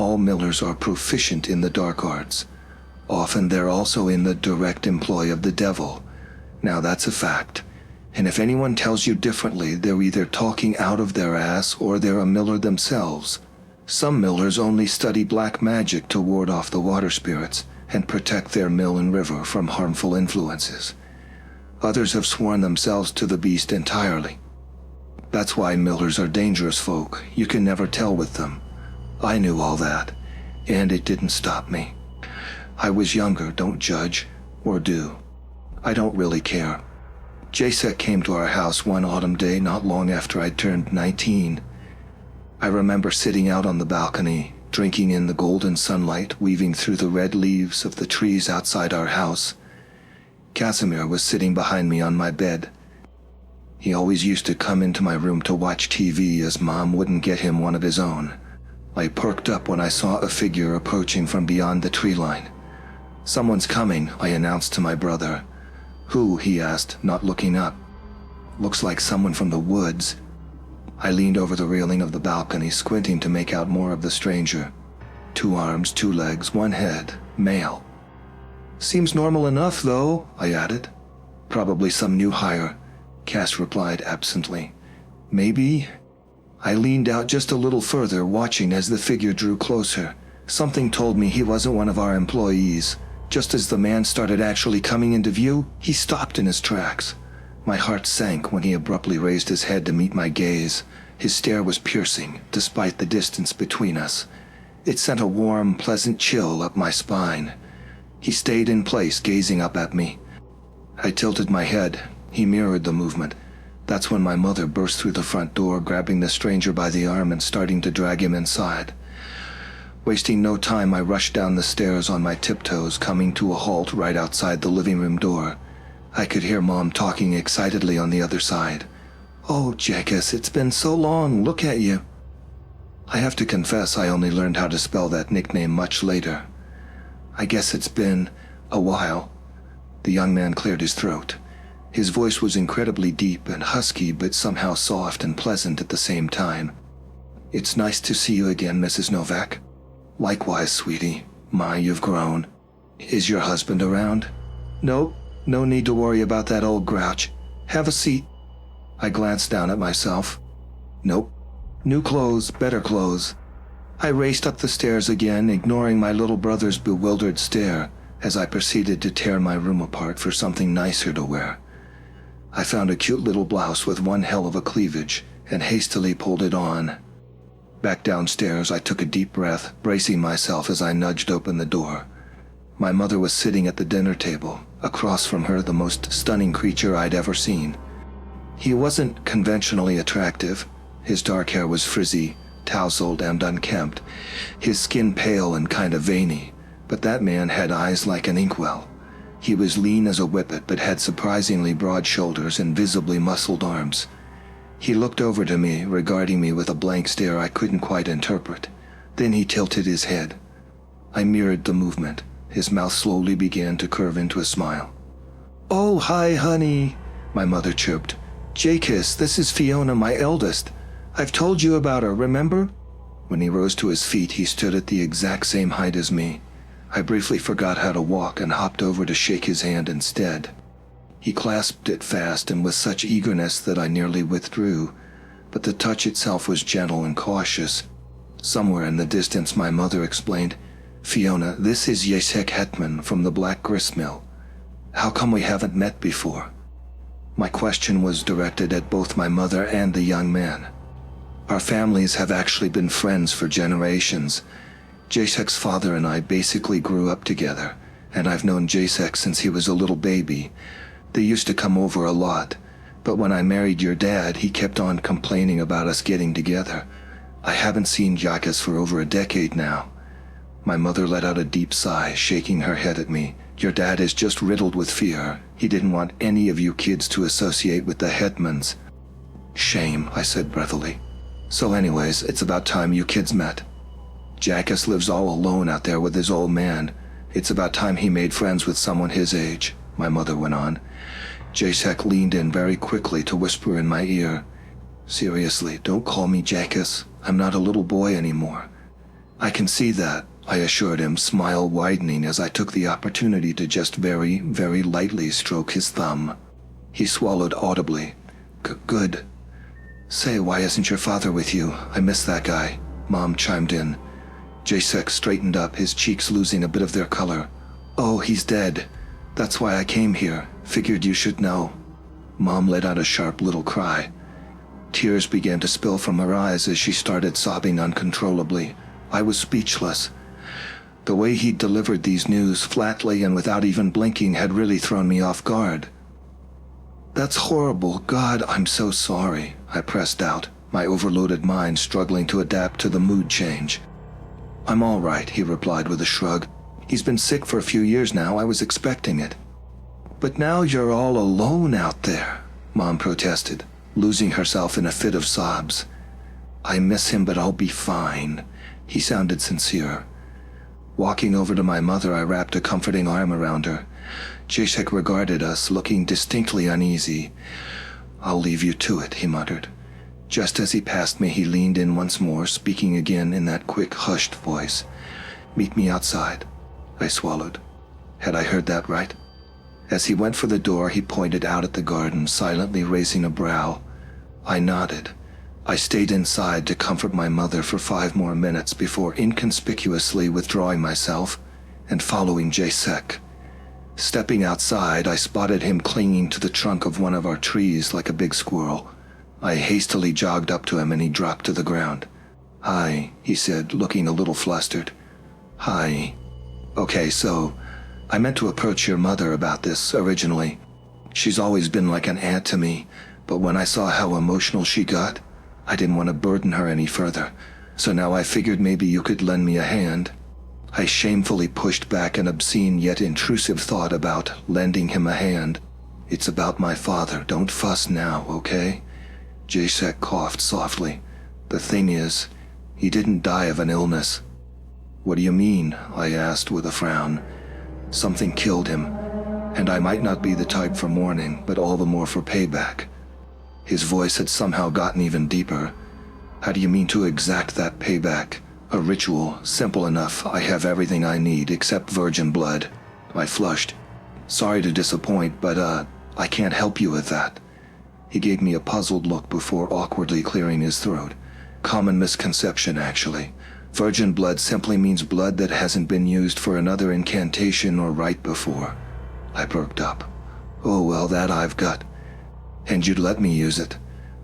All millers are proficient in the dark arts. Often they're also in the direct employ of the devil. Now that's a fact. And if anyone tells you differently, they're either talking out of their ass or they're a miller themselves. Some millers only study black magic to ward off the water spirits and protect their mill and river from harmful influences. Others have sworn themselves to the beast entirely. That's why millers are dangerous folk. You can never tell with them. I knew all that, and it didn't stop me. I was younger, don't judge, or do. I don't really care. Jacek came to our house one autumn day not long after I'd turned 19. I remember sitting out on the balcony, drinking in the golden sunlight weaving through the red leaves of the trees outside our house. Casimir was sitting behind me on my bed. He always used to come into my room to watch TV as Mom wouldn't get him one of his own. I perked up when I saw a figure approaching from beyond the tree line. "Someone's coming," I announced to my brother. "Who?" he asked, not looking up. "Looks like someone from the woods." I leaned over the railing of the balcony, squinting to make out more of the stranger. 2 arms, 2 legs, 1 head, male. "Seems normal enough, though," I added. "Probably some new hire," Cass replied absently. "Maybe?" I leaned out just a little further, watching as the figure drew closer. Something told me he wasn't one of our employees. Just as the man started actually coming into view, he stopped in his tracks. My heart sank when he abruptly raised his head to meet my gaze. His stare was piercing, despite the distance between us. It sent a warm, pleasant chill up my spine. He stayed in place, gazing up at me. I tilted my head. He mirrored the movement. That's when my mother burst through the front door, grabbing the stranger by the arm and starting to drag him inside. Wasting no time, I rushed down the stairs on my tiptoes, coming to a halt right outside the living room door. I could hear Mom talking excitedly on the other side. "Oh, Jackus, it's been so long, look at you." I have to confess I only learned how to spell that nickname much later. "I guess it's been a while." The young man cleared his throat. His voice was incredibly deep and husky, but somehow soft and pleasant at the same time. "It's nice to see you again, Mrs. Novak." "Likewise, sweetie. My, you've grown. Is your husband around?" "Nope. No need to worry about that old grouch. Have a seat." I glanced down at myself. Nope. New clothes, better clothes. I raced up the stairs again, ignoring my little brother's bewildered stare as I proceeded to tear my room apart for something nicer to wear. I found a cute little blouse with one hell of a cleavage and hastily pulled it on. Back downstairs, I took a deep breath, bracing myself as I nudged open the door. My mother was sitting at the dinner table, across from her the most stunning creature I'd ever seen. He wasn't conventionally attractive. His dark hair was frizzy, tousled, and unkempt, his skin pale and kind of veiny, but that man had eyes like an inkwell. He was lean as a whippet, but had surprisingly broad shoulders and visibly muscled arms. He looked over to me, regarding me with a blank stare I couldn't quite interpret. Then he tilted his head. I mirrored the movement. His mouth slowly began to curve into a smile. "Oh, hi, honey," my mother chirped. "Jackus, this is Fiona, my eldest. I've told you about her, remember?" When he rose to his feet, he stood at the exact same height as me. I briefly forgot how to walk and hopped over to shake his hand instead. He clasped it fast and with such eagerness that I nearly withdrew, but the touch itself was gentle and cautious. Somewhere in the distance, my mother explained, "Fiona, this is Jacek Hetman from the Black Gristmill. How come we haven't met before?" My question was directed at both my mother and the young man. Our families have actually been friends for generations. Jacek's father and I basically grew up together, and I've known Jacek since he was a little baby. They used to come over a lot, but when I married your dad, he kept on complaining about us getting together. I haven't seen Jackus for over a decade now. My mother let out a deep sigh, shaking her head at me. "Your dad is just riddled with fear. He didn't want any of you kids to associate with the Hetmans." "Shame," I said breathily. "So anyways, it's about time you kids met. Jackus lives all alone out there with his old man. It's about time he made friends with someone his age," my mother went on. Jacek leaned in very quickly to whisper in my ear, "Seriously, don't call me Jackus. I'm not a little boy anymore." I can see that, I assured him, smile widening as I took the opportunity to just very, very lightly stroke his thumb. He swallowed audibly. Good. Say, why isn't your father with you? I miss that guy, Mom chimed in. Jacek straightened up, his cheeks losing a bit of their color. Oh, he's dead. That's why I came here. Figured you should know. Mom let out a sharp little cry. Tears began to spill from her eyes as she started sobbing uncontrollably. I was speechless. The way he delivered these news flatly and without even blinking had really thrown me off guard. That's horrible. God, I'm so sorry, I pressed out, my overloaded mind struggling to adapt to the mood change. I'm all right, he replied with a shrug. He's been sick for a few years now. I was expecting it. But now you're all alone out there, Mom protested, losing herself in a fit of sobs. I miss him, but I'll be fine. He sounded sincere. Walking over to my mother, I wrapped a comforting arm around her. Jacek regarded us, looking distinctly uneasy. I'll leave you to it, he muttered. Just as he passed me, he leaned in once more, speaking again in that quick, hushed voice. Meet me outside. I swallowed. Had I heard that right? As he went for the door, he pointed out at the garden, silently raising a brow. I nodded. I stayed inside to comfort my mother for 5 more minutes before inconspicuously withdrawing myself and following Jacek. Stepping outside, I spotted him clinging to the trunk of one of our trees like a big squirrel. I hastily jogged up to him and he dropped to the ground. Hi, he said, looking a little flustered. Hi. Okay, so I meant to approach your mother about this originally. She's always been like an aunt to me, but when I saw how emotional she got, I didn't want to burden her any further, so now I figured maybe you could lend me a hand. I shamefully pushed back an obscene yet intrusive thought about lending him a hand. It's about my father. Don't fuss now, okay? Jacek coughed softly. The thing is, he didn't die of an illness. What do you mean? I asked with a frown. Something killed him, and I might not be the type for mourning, but all the more for payback. His voice had somehow gotten even deeper. How do you mean to exact that payback? A ritual, simple enough. I have everything I need except virgin blood. I flushed. Sorry to disappoint, but I can't help you with that. He gave me a puzzled look before awkwardly clearing his throat. Common misconception, actually. Virgin blood simply means blood that hasn't been used for another incantation or rite before. I perked up. Oh, well, that I've got. And you'd let me use it.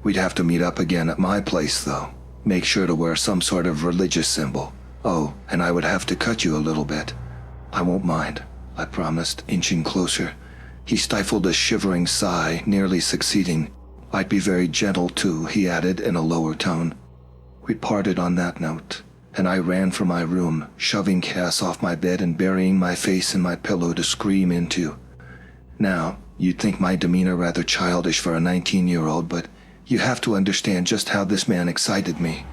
We'd have to meet up again at my place, though. Make sure to wear some sort of religious symbol. Oh, and I would have to cut you a little bit. I won't mind, I promised, inching closer. He stifled a shivering sigh, nearly succeeding. I'd be very gentle, too, he added in a lower tone. We parted on that note, and I ran for my room, shoving Cass off my bed and burying my face in my pillow to scream into. Now, you'd think my demeanor rather childish for a 19-year-old, but you have to understand just how this man excited me.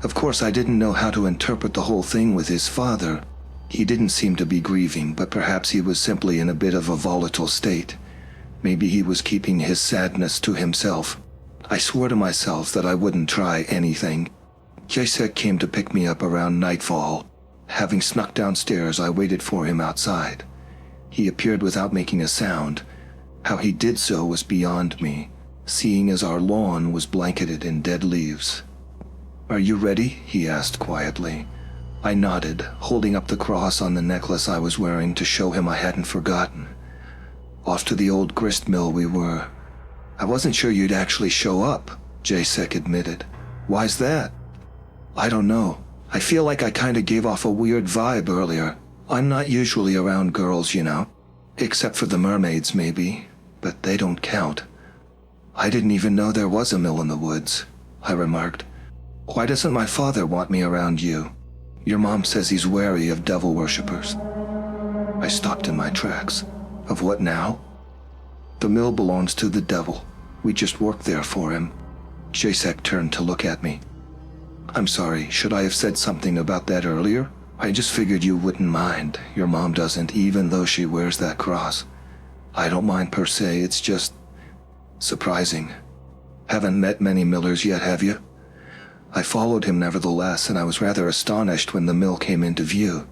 Of course, I didn't know how to interpret the whole thing with his father. He didn't seem to be grieving, but perhaps he was simply in a bit of a volatile state. Maybe he was keeping his sadness to himself. I swore to myself that I wouldn't try anything. Jacek came to pick me up around nightfall. Having snuck downstairs, I waited for him outside. He appeared without making a sound. How he did so was beyond me, seeing as our lawn was blanketed in dead leaves. Are you ready? He asked quietly. I nodded, holding up the cross on the necklace I was wearing to show him I hadn't forgotten. Off to the old grist mill we were. I wasn't sure you'd actually show up, Jacek admitted. Why's that? I don't know. I feel like I kinda gave off a weird vibe earlier. I'm not usually around girls, you know. Except for the mermaids, maybe. But they don't count. I didn't even know there was a mill in the woods, I remarked. Why doesn't my father want me around you? Your mom says he's wary of devil worshippers. I stopped in my tracks. Of what now? The mill belongs to the devil. We just work there for him. Jacek turned to look at me. I'm sorry, should I have said something about that earlier? I just figured you wouldn't mind. Your mom doesn't, even though she wears that cross. I don't mind per se, it's just surprising. Haven't met many millers yet, have you? I followed him nevertheless, and I was rather astonished when the mill came into view.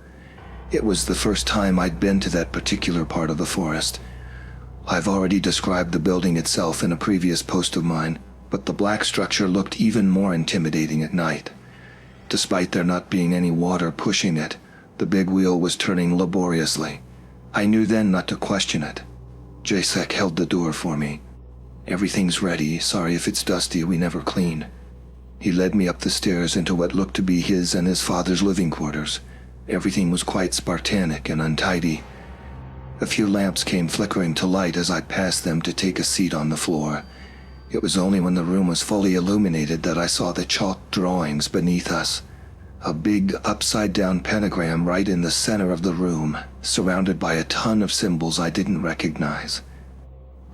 It was the first time I'd been to that particular part of the forest. I've already described the building itself in a previous post of mine, but the black structure looked even more intimidating at night. Despite there not being any water pushing it, the big wheel was turning laboriously. I knew then not to question it. Jacek held the door for me. "Everything's ready. Sorry if it's dusty, we never clean." He led me up the stairs into what looked to be his and his father's living quarters. Everything was quite spartanic and untidy. A few lamps came flickering to light as I passed them to take a seat on the floor. It was only when the room was fully illuminated that I saw the chalk drawings beneath us. A big upside-down pentagram right in the center of the room, surrounded by a ton of symbols I didn't recognize.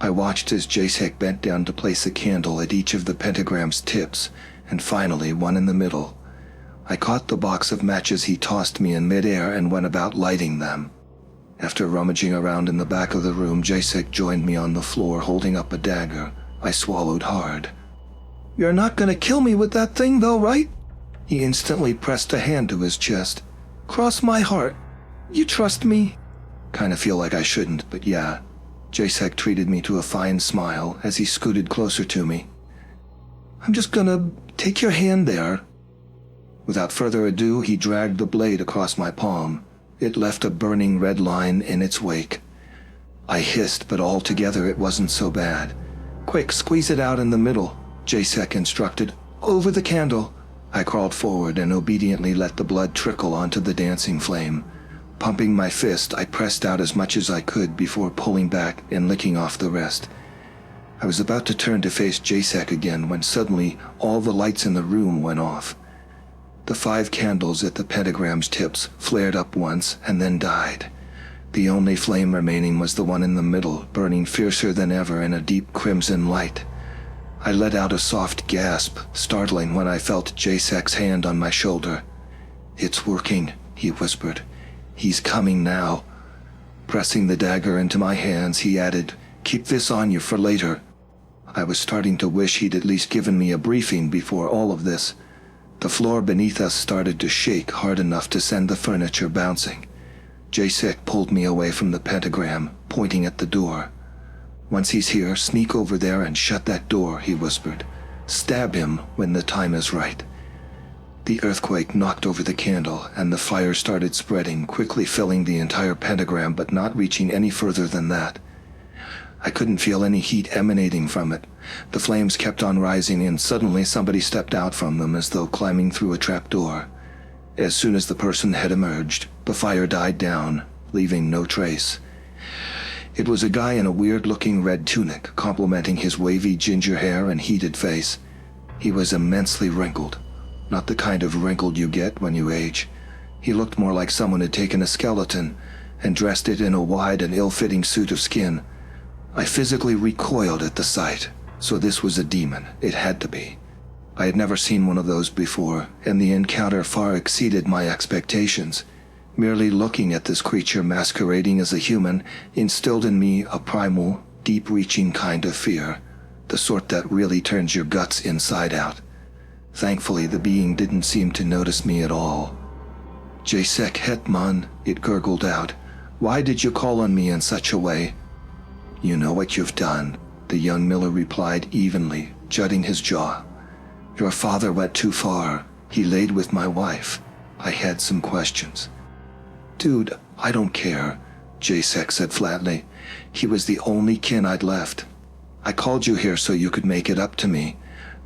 I watched as Jacek bent down to place a candle at each of the pentagram's tips, and finally one in the middle. I caught the box of matches he tossed me in midair and went about lighting them. After rummaging around in the back of the room, Jacek joined me on the floor holding up a dagger. I swallowed hard. "You're not gonna kill me with that thing though, right?" He instantly pressed a hand to his chest. "Cross my heart. You trust me?" Kinda feel like I shouldn't, but yeah. Jacek treated me to a fine smile as he scooted closer to me. "I'm just gonna take your hand there." Without further ado, he dragged the blade across my palm. It left a burning red line in its wake. I hissed, but altogether it wasn't so bad. "Quick, squeeze it out in the middle," Jacek instructed. "Over the candle." I crawled forward and obediently let the blood trickle onto the dancing flame. Pumping my fist, I pressed out as much as I could before pulling back and licking off the rest. I was about to turn to face Jacek again when suddenly all the lights in the room went off. The 5 candles at the pentagram's tips flared up once and then died. The only flame remaining was the one in the middle, burning fiercer than ever in a deep crimson light. I let out a soft gasp, startling when I felt Jacek's hand on my shoulder. "It's working," he whispered. "He's coming now." Pressing the dagger into my hands, he added, "Keep this on you for later." I was starting to wish he'd at least given me a briefing before all of this. The floor beneath us started to shake hard enough to send the furniture bouncing. Jacek pulled me away from the pentagram, pointing at the door. "Once he's here, sneak over there and shut that door," he whispered. "Stab him when the time is right." The earthquake knocked over the candle, and the fire started spreading, quickly filling the entire pentagram but not reaching any further than that. I couldn't feel any heat emanating from it. The flames kept on rising, and suddenly somebody stepped out from them as though climbing through a trapdoor. As soon as the person had emerged, the fire died down, leaving no trace. It was a guy in a weird-looking red tunic, complementing his wavy ginger hair and heated face. He was immensely wrinkled. Not the kind of wrinkled you get when you age. He looked more like someone had taken a skeleton and dressed it in a wide and ill-fitting suit of skin. I physically recoiled at the sight, so this was a demon. It had to be. I had never seen one of those before, and the encounter far exceeded my expectations. Merely looking at this creature masquerading as a human instilled in me a primal, deep-reaching kind of fear, the sort that really turns your guts inside out. Thankfully, the being didn't seem to notice me at all. "Jacek Hetman," it gurgled out. "Why did you call on me in such a way?" "You know what you've done," the young miller replied evenly, jutting his jaw. "Your father went too far. He laid with my wife. I had some questions." "Dude, I don't care," Jacek said flatly. "He was the only kin I'd left. I called you here so you could make it up to me."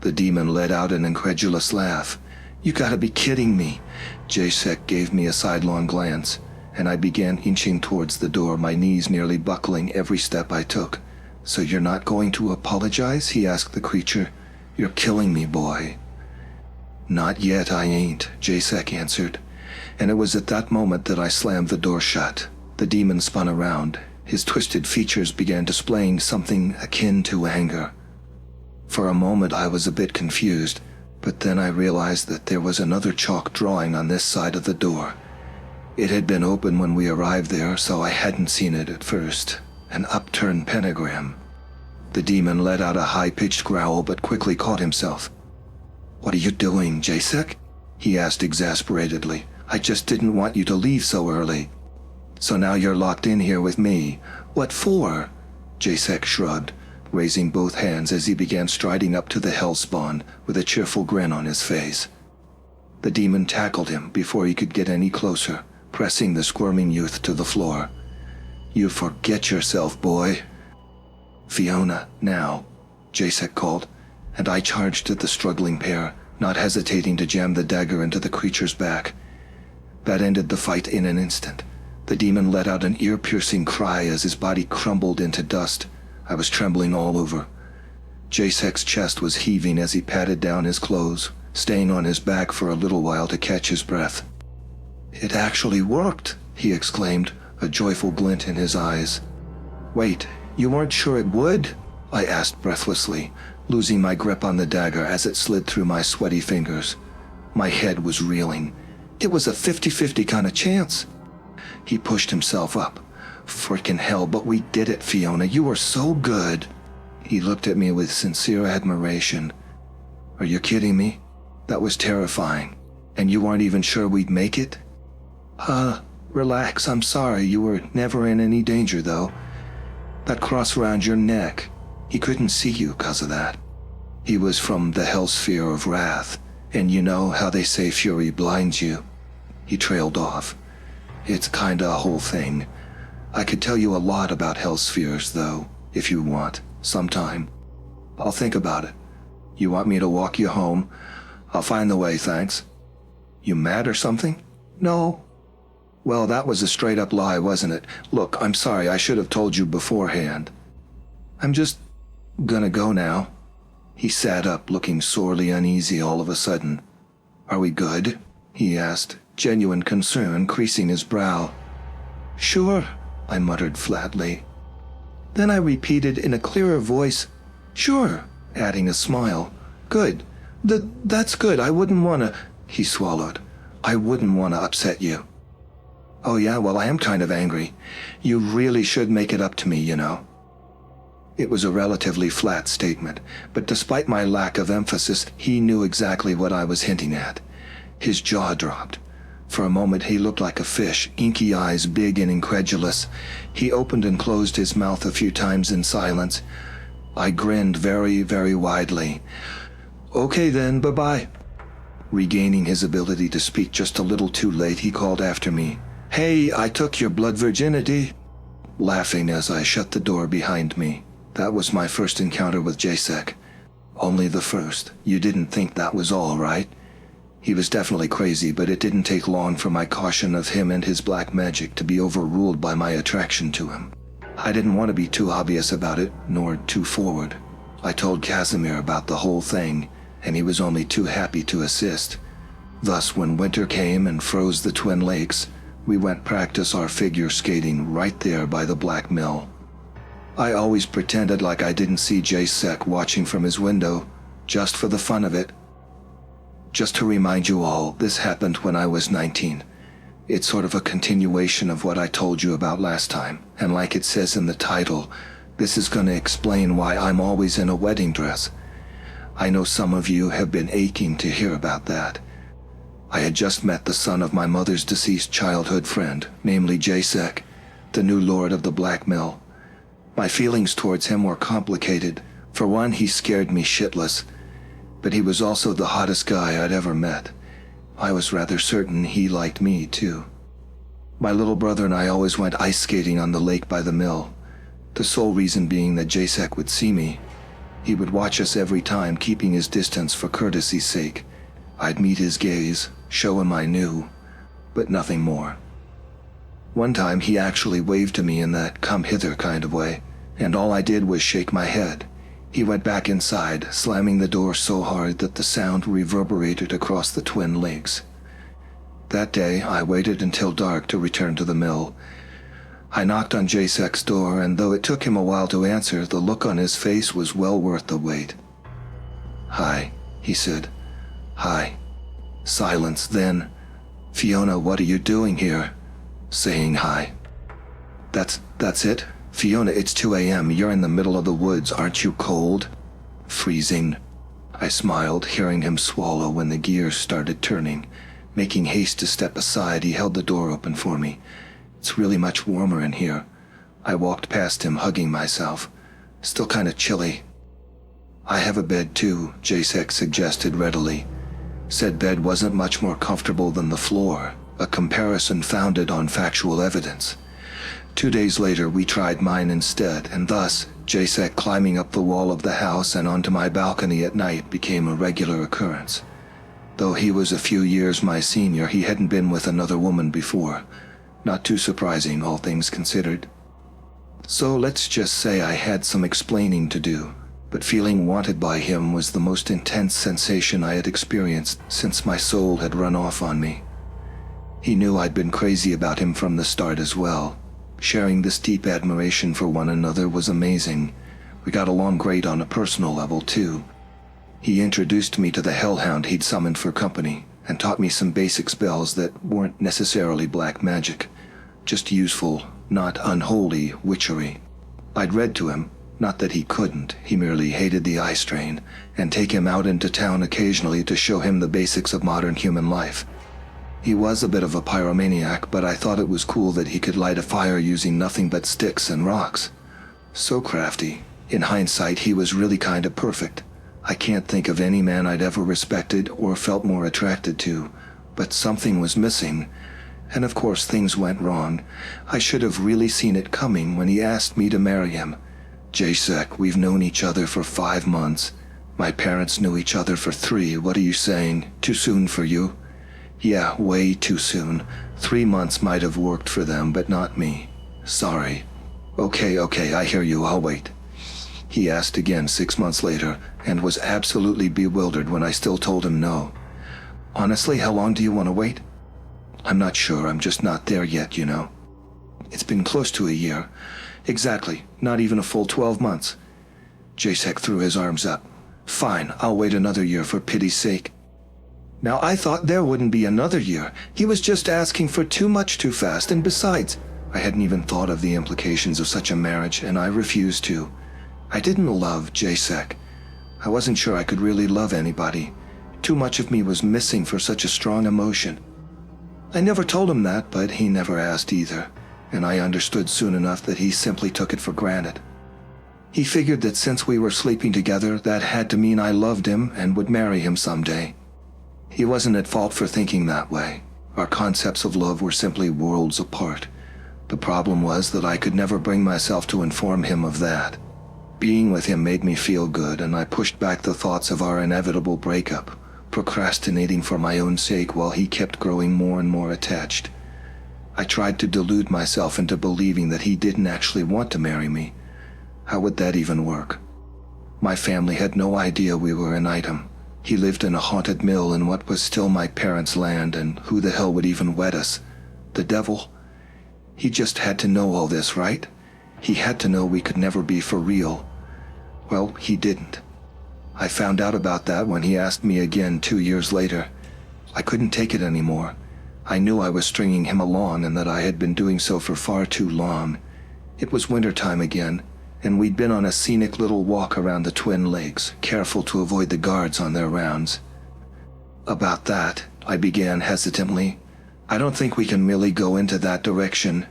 The demon let out an incredulous laugh. "You gotta be kidding me." Jacek gave me a sidelong glance, and I began inching towards the door, my knees nearly buckling every step I took. "So you're not going to apologize?" he asked the creature. "You're killing me, boy." "Not yet, I ain't," Jacek answered. And it was at that moment that I slammed the door shut. The demon spun around. His twisted features began displaying something akin to anger. For a moment I was a bit confused, but then I realized that there was another chalk drawing on this side of the door. It had been open when we arrived there, so I hadn't seen it at first. An upturned pentagram. The demon let out a high-pitched growl but quickly caught himself. "What are you doing, Jacek?" he asked exasperatedly. "I just didn't want you to leave so early." "So now you're locked in here with me. What for?" Jacek shrugged, raising both hands as he began striding up to the hellspawn with a cheerful grin on his face. The demon tackled him before he could get any closer, pressing the squirming youth to the floor. "You forget yourself, boy." "Fiona, now," Jacek called, and I charged at the struggling pair, not hesitating to jam the dagger into the creature's back. That ended the fight in an instant. The demon let out an ear-piercing cry as his body crumbled into dust. I was trembling all over. Jacek's chest was heaving as he patted down his clothes, staying on his back for a little while to catch his breath. "It actually worked," he exclaimed, a joyful glint in his eyes. "Wait, you weren't sure it would?" I asked breathlessly, losing my grip on the dagger as it slid through my sweaty fingers. My head was reeling. It was a 50-50 kind of chance. He pushed himself up. "Frickin' hell, but we did it, Fiona. You were so good." He looked at me with sincere admiration. "Are you kidding me? That was terrifying. And you weren't even sure we'd make it?" Relax, I'm sorry. You were never in any danger, though. That cross around your neck, he couldn't see you 'cause of that. He was from the hellsphere of wrath, and you know how they say fury blinds you." He trailed off. "It's kinda a whole thing. I could tell you a lot about hellspheres, though, if you want, sometime. I'll think about it. You want me to walk you home? I'll find the way, thanks." "You mad or something?" "No." "Well, that was a straight-up lie, wasn't it? Look, I'm sorry, I should have told you beforehand. I'm just gonna go now." He sat up, looking sorely uneasy all of a sudden. "Are we good?" he asked, genuine concern creasing his brow. "Sure," I muttered flatly. Then I repeated in a clearer voice, "Sure," adding a smile. "Good. That's good. I wouldn't want to—" He swallowed. "I wouldn't want to upset you." "Oh yeah, well I am kind of angry. You really should make it up to me, you know." It was a relatively flat statement, but despite my lack of emphasis, he knew exactly what I was hinting at. His jaw dropped. For a moment he looked like a fish, inky eyes big and incredulous. He opened and closed his mouth a few times in silence. I grinned very, very widely. "Okay then, bye-bye." Regaining his ability to speak just a little too late, he called after me, "Hey, I took your blood virginity," laughing as I shut the door behind me. That was my first encounter with Jacek. Only the first. You didn't think that was all, right? He was definitely crazy, but it didn't take long for my caution of him and his black magic to be overruled by my attraction to him. I didn't want to be too obvious about it, nor too forward. I told Casimir about the whole thing, and he was only too happy to assist. Thus, when winter came and froze the Twin Lakes, we went practice our figure skating right there by the Black Mill. I always pretended like I didn't see Jacek watching from his window, just for the fun of it. Just to remind you all, this happened when I was 19. It's sort of a continuation of what I told you about last time, and like it says in the title, this is going to explain why I'm always in a wedding dress. I know some of you have been aching to hear about that. I had just met the son of my mother's deceased childhood friend, namely Jacek, the new lord of the Black Mill. My feelings towards him were complicated. For one, he scared me shitless, but he was also the hottest guy I'd ever met. I was rather certain he liked me, too. My little brother and I always went ice skating on the lake by the mill, the sole reason being that Jacek would see me. He would watch us every time, keeping his distance for courtesy's sake. I'd meet his gaze, show him I knew, but nothing more. One time he actually waved to me in that come-hither kind of way, and all I did was shake my head. He went back inside, slamming the door so hard that the sound reverberated across the Twin Lakes. That day, I waited until dark to return to the mill. I knocked on Jacek's door, and though it took him a while to answer, the look on his face was well worth the wait. "Hi," he said. "Hi." Silence, then, "Fiona, what are you doing here?" Saying hi. That's it? Fiona, it's 2 a.m. You're in the middle of the woods. Aren't you cold?" Freezing. I smiled, hearing him swallow when the gears started turning. Making haste to step aside, he held the door open for me. It's really much warmer in here. I walked past him, hugging myself. Still kind of chilly. I have a bed too, Jacek suggested readily. Said bed wasn't much more comfortable than the floor, a comparison founded on factual evidence. 2 days later, we tried mine instead, and thus, Jacek climbing up the wall of the house and onto my balcony at night became a regular occurrence. Though he was a few years my senior, he hadn't been with another woman before. Not too surprising, all things considered. So let's just say I had some explaining to do, but feeling wanted by him was the most intense sensation I had experienced since my soul had run off on me. He knew I'd been crazy about him from the start as well. Sharing this deep admiration for one another was amazing. We got along great on a personal level, too. He introduced me to the hellhound he'd summoned for company, and taught me some basic spells that weren't necessarily black magic, just useful, not unholy witchery. I'd read to him, not that he couldn't, he merely hated the eye strain, and take him out into town occasionally to show him the basics of modern human life. He was a bit of a pyromaniac, but I thought it was cool that he could light a fire using nothing but sticks and rocks. So crafty. In hindsight, he was really kinda perfect. I can't think of any man I'd ever respected or felt more attracted to, but something was missing. And of course things went wrong. I should have really seen it coming when he asked me to marry him. Jacek, we've known each other for 5 months. My parents knew each other for 3. What are you saying? Too soon for you? Yeah, way too soon. 3 months might have worked for them, but not me. Sorry. Okay, I hear you, I'll wait. He asked again 6 months later, and was absolutely bewildered when I still told him no. Honestly, how long do you want to wait? I'm not sure, I'm just not there yet, you know. It's been close to a year. Exactly, not even a full 12 months. Jacek threw his arms up. Fine, I'll wait another year for pity's sake. Now, I thought there wouldn't be another year. He was just asking for too much too fast, and besides, I hadn't even thought of the implications of such a marriage, and I refused to. I didn't love Jacek. I wasn't sure I could really love anybody. Too much of me was missing for such a strong emotion. I never told him that, but he never asked either, and I understood soon enough that he simply took it for granted. He figured that since we were sleeping together, that had to mean I loved him and would marry him someday. He wasn't at fault for thinking that way. Our concepts of love were simply worlds apart. The problem was that I could never bring myself to inform him of that. Being with him made me feel good, and I pushed back the thoughts of our inevitable breakup, procrastinating for my own sake while he kept growing more and more attached. I tried to delude myself into believing that he didn't actually want to marry me. How would that even work? My family had no idea we were an item. He lived in a haunted mill in what was still my parents' land, and who the hell would even wed us? The devil? He just had to know all this, right? He had to know we could never be for real. Well, he didn't. I found out about that when he asked me again 2 years later. I couldn't take it anymore. I knew I was stringing him along and that I had been doing so for far too long. It was wintertime again, and we'd been on a scenic little walk around the Twin Lakes, careful to avoid the guards on their rounds. About that, I began hesitantly. I don't think we can really go into that direction.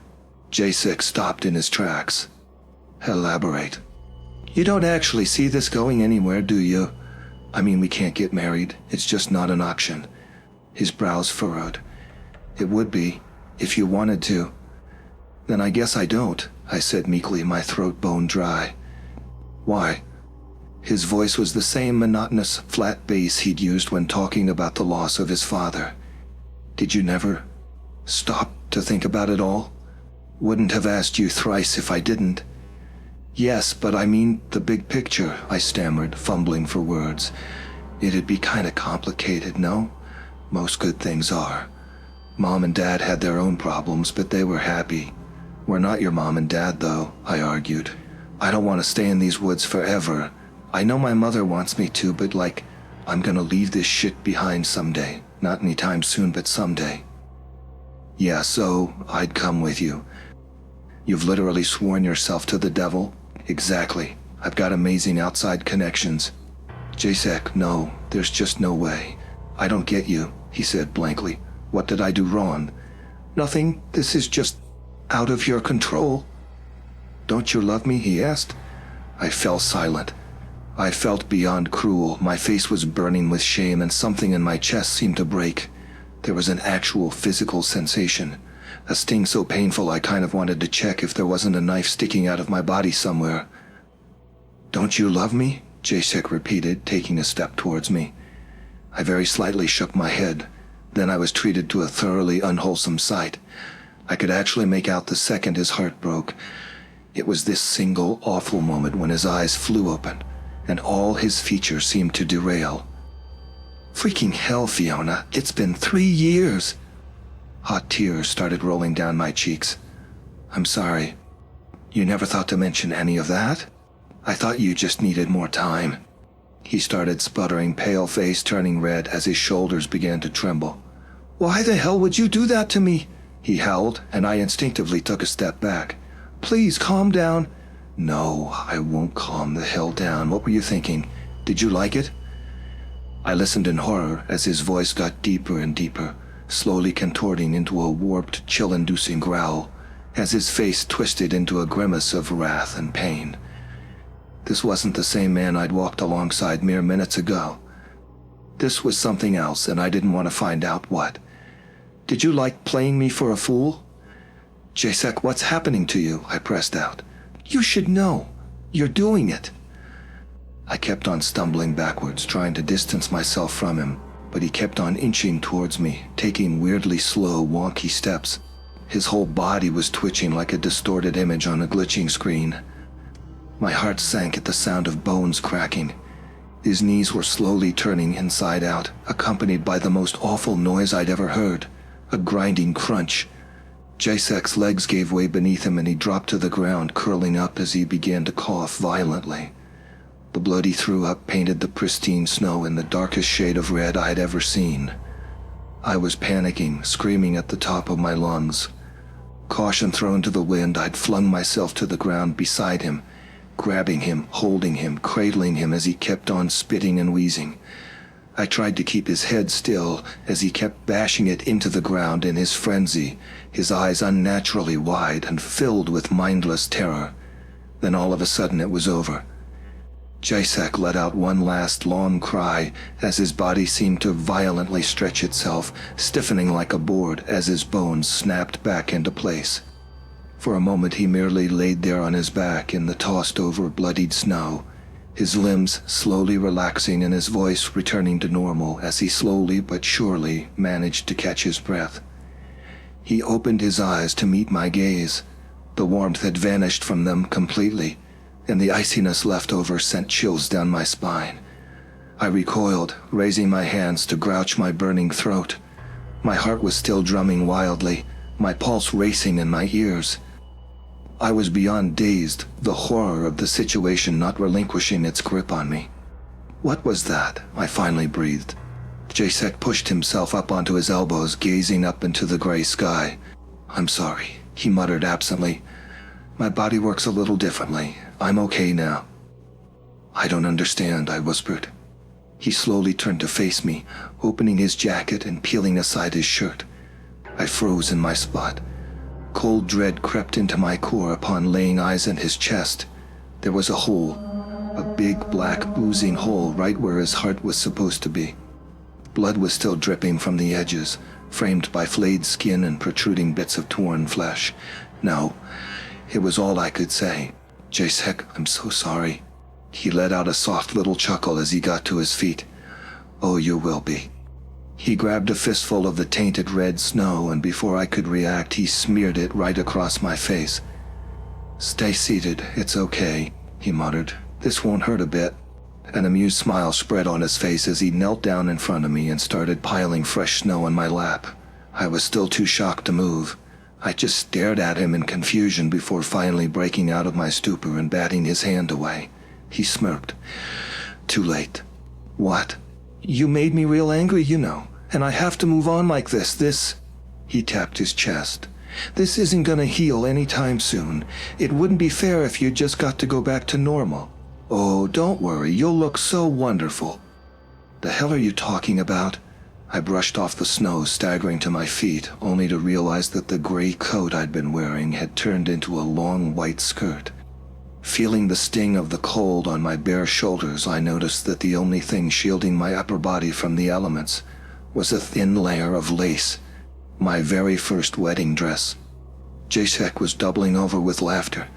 Jacek stopped in his tracks. Elaborate. You don't actually see this going anywhere, do you? I mean, we can't get married. It's just not an option. His brows furrowed. It would be, if you wanted to. Then I guess I don't, I said meekly, my throat bone dry. Why? His voice was the same monotonous, flat bass he'd used when talking about the loss of his father. Did you never stop to think about it all? Wouldn't have asked you thrice if I didn't. Yes, but I mean the big picture, I stammered, fumbling for words. It'd be kinda complicated, no? Most good things are. Mom and Dad had their own problems, but they were happy. We're not your mom and dad, though, I argued. I don't want to stay in these woods forever. I know my mother wants me to, but I'm gonna leave this shit behind someday. Not anytime soon, but someday. Yeah, so I'd come with you. You've literally sworn yourself to the devil? Exactly. I've got amazing outside connections. "Jacek, no, there's just no way. I don't get you," he said blankly. "What did I do wrong?" "Nothing. This is just out of your control." "Don't you love me?" he asked. I fell silent. I felt beyond cruel. My face was burning with shame, and something in my chest seemed to break. There was an actual physical sensation, a sting so painful I kind of wanted to check if there wasn't a knife sticking out of my body somewhere. "Don't you love me?" Jacek repeated, taking a step towards me. I very slightly shook my head. Then I was treated to a thoroughly unwholesome sight. I could actually make out the second his heart broke. It was this single awful moment when his eyes flew open, and all his features seemed to derail. "Freaking hell, Fiona, it's been 3 years." Hot tears started rolling down my cheeks. "I'm sorry. You never thought to mention any of that? I thought you just needed more time." He started sputtering, pale face turning red as his shoulders began to tremble. "Why the hell would you do that to me?" he howled, and I instinctively took a step back. "Please, calm down." "No, I won't calm the hell down. What were you thinking? Did you like it?" I listened in horror as his voice got deeper and deeper, slowly contorting into a warped, chill-inducing growl, as his face twisted into a grimace of wrath and pain. This wasn't the same man I'd walked alongside mere minutes ago. This was something else, and I didn't want to find out what. "Did you like playing me for a fool?" "Jacek, what's happening to you?" I pressed out. "You should know. You're doing it." I kept on stumbling backwards, trying to distance myself from him, but he kept on inching towards me, taking weirdly slow, wonky steps. His whole body was twitching like a distorted image on a glitching screen. My heart sank at the sound of bones cracking. His knees were slowly turning inside out, accompanied by the most awful noise I'd ever heard, a grinding crunch. Jacek's legs gave way beneath him and he dropped to the ground, curling up as he began to cough violently. The blood he threw up painted the pristine snow in the darkest shade of red I had ever seen. I was panicking, screaming at the top of my lungs. Caution thrown to the wind, I'd flung myself to the ground beside him, grabbing him, holding him, cradling him as he kept on spitting and wheezing. I tried to keep his head still as he kept bashing it into the ground in his frenzy, his eyes unnaturally wide and filled with mindless terror. Then all of a sudden it was over. Jacek let out one last long cry as his body seemed to violently stretch itself, stiffening like a board as his bones snapped back into place. For a moment he merely laid there on his back in the tossed-over, bloodied snow, his limbs slowly relaxing and his voice returning to normal as he slowly but surely managed to catch his breath. He opened his eyes to meet my gaze. The warmth had vanished from them completely, and the iciness left over sent chills down my spine. I recoiled, raising my hands to grouch my burning throat. My heart was still drumming wildly, my pulse racing in my ears. I was beyond dazed, the horror of the situation not relinquishing its grip on me. "What was that?" I finally breathed. Jacek pushed himself up onto his elbows, gazing up into the gray sky. "I'm sorry," he muttered absently. "My body works a little differently. I'm okay now." "I don't understand," I whispered. He slowly turned to face me, opening his jacket and peeling aside his shirt. I froze in my spot. Cold dread crept into my core upon laying eyes on his chest. There was a hole, a big black oozing hole right where his heart was supposed to be. Blood was still dripping from the edges, framed by flayed skin and protruding bits of torn flesh. No, it was all I could say. "Jacek, I'm so sorry." He let out a soft little chuckle as he got to his feet. "Oh, you will be." He grabbed a fistful of the tainted red snow, and before I could react, he smeared it right across my face. "Stay seated, it's okay," he muttered. "This won't hurt a bit." An amused smile spread on his face as he knelt down in front of me and started piling fresh snow on my lap. I was still too shocked to move. I just stared at him in confusion before finally breaking out of my stupor and batting his hand away. He smirked. "Too late." "What?" "You made me real angry, you know, and I have to move on like this. He tapped his chest. "This isn't gonna heal anytime soon. It wouldn't be fair if you just got to go back to normal." "Oh, don't worry, you'll look so wonderful." "The hell are you talking about?" I brushed off the snow, staggering to my feet, only to realize that the gray coat I'd been wearing had turned into a long white skirt. Feeling the sting of the cold on my bare shoulders, I noticed that the only thing shielding my upper body from the elements was a thin layer of lace, my very first wedding dress. Jacek was doubling over with laughter.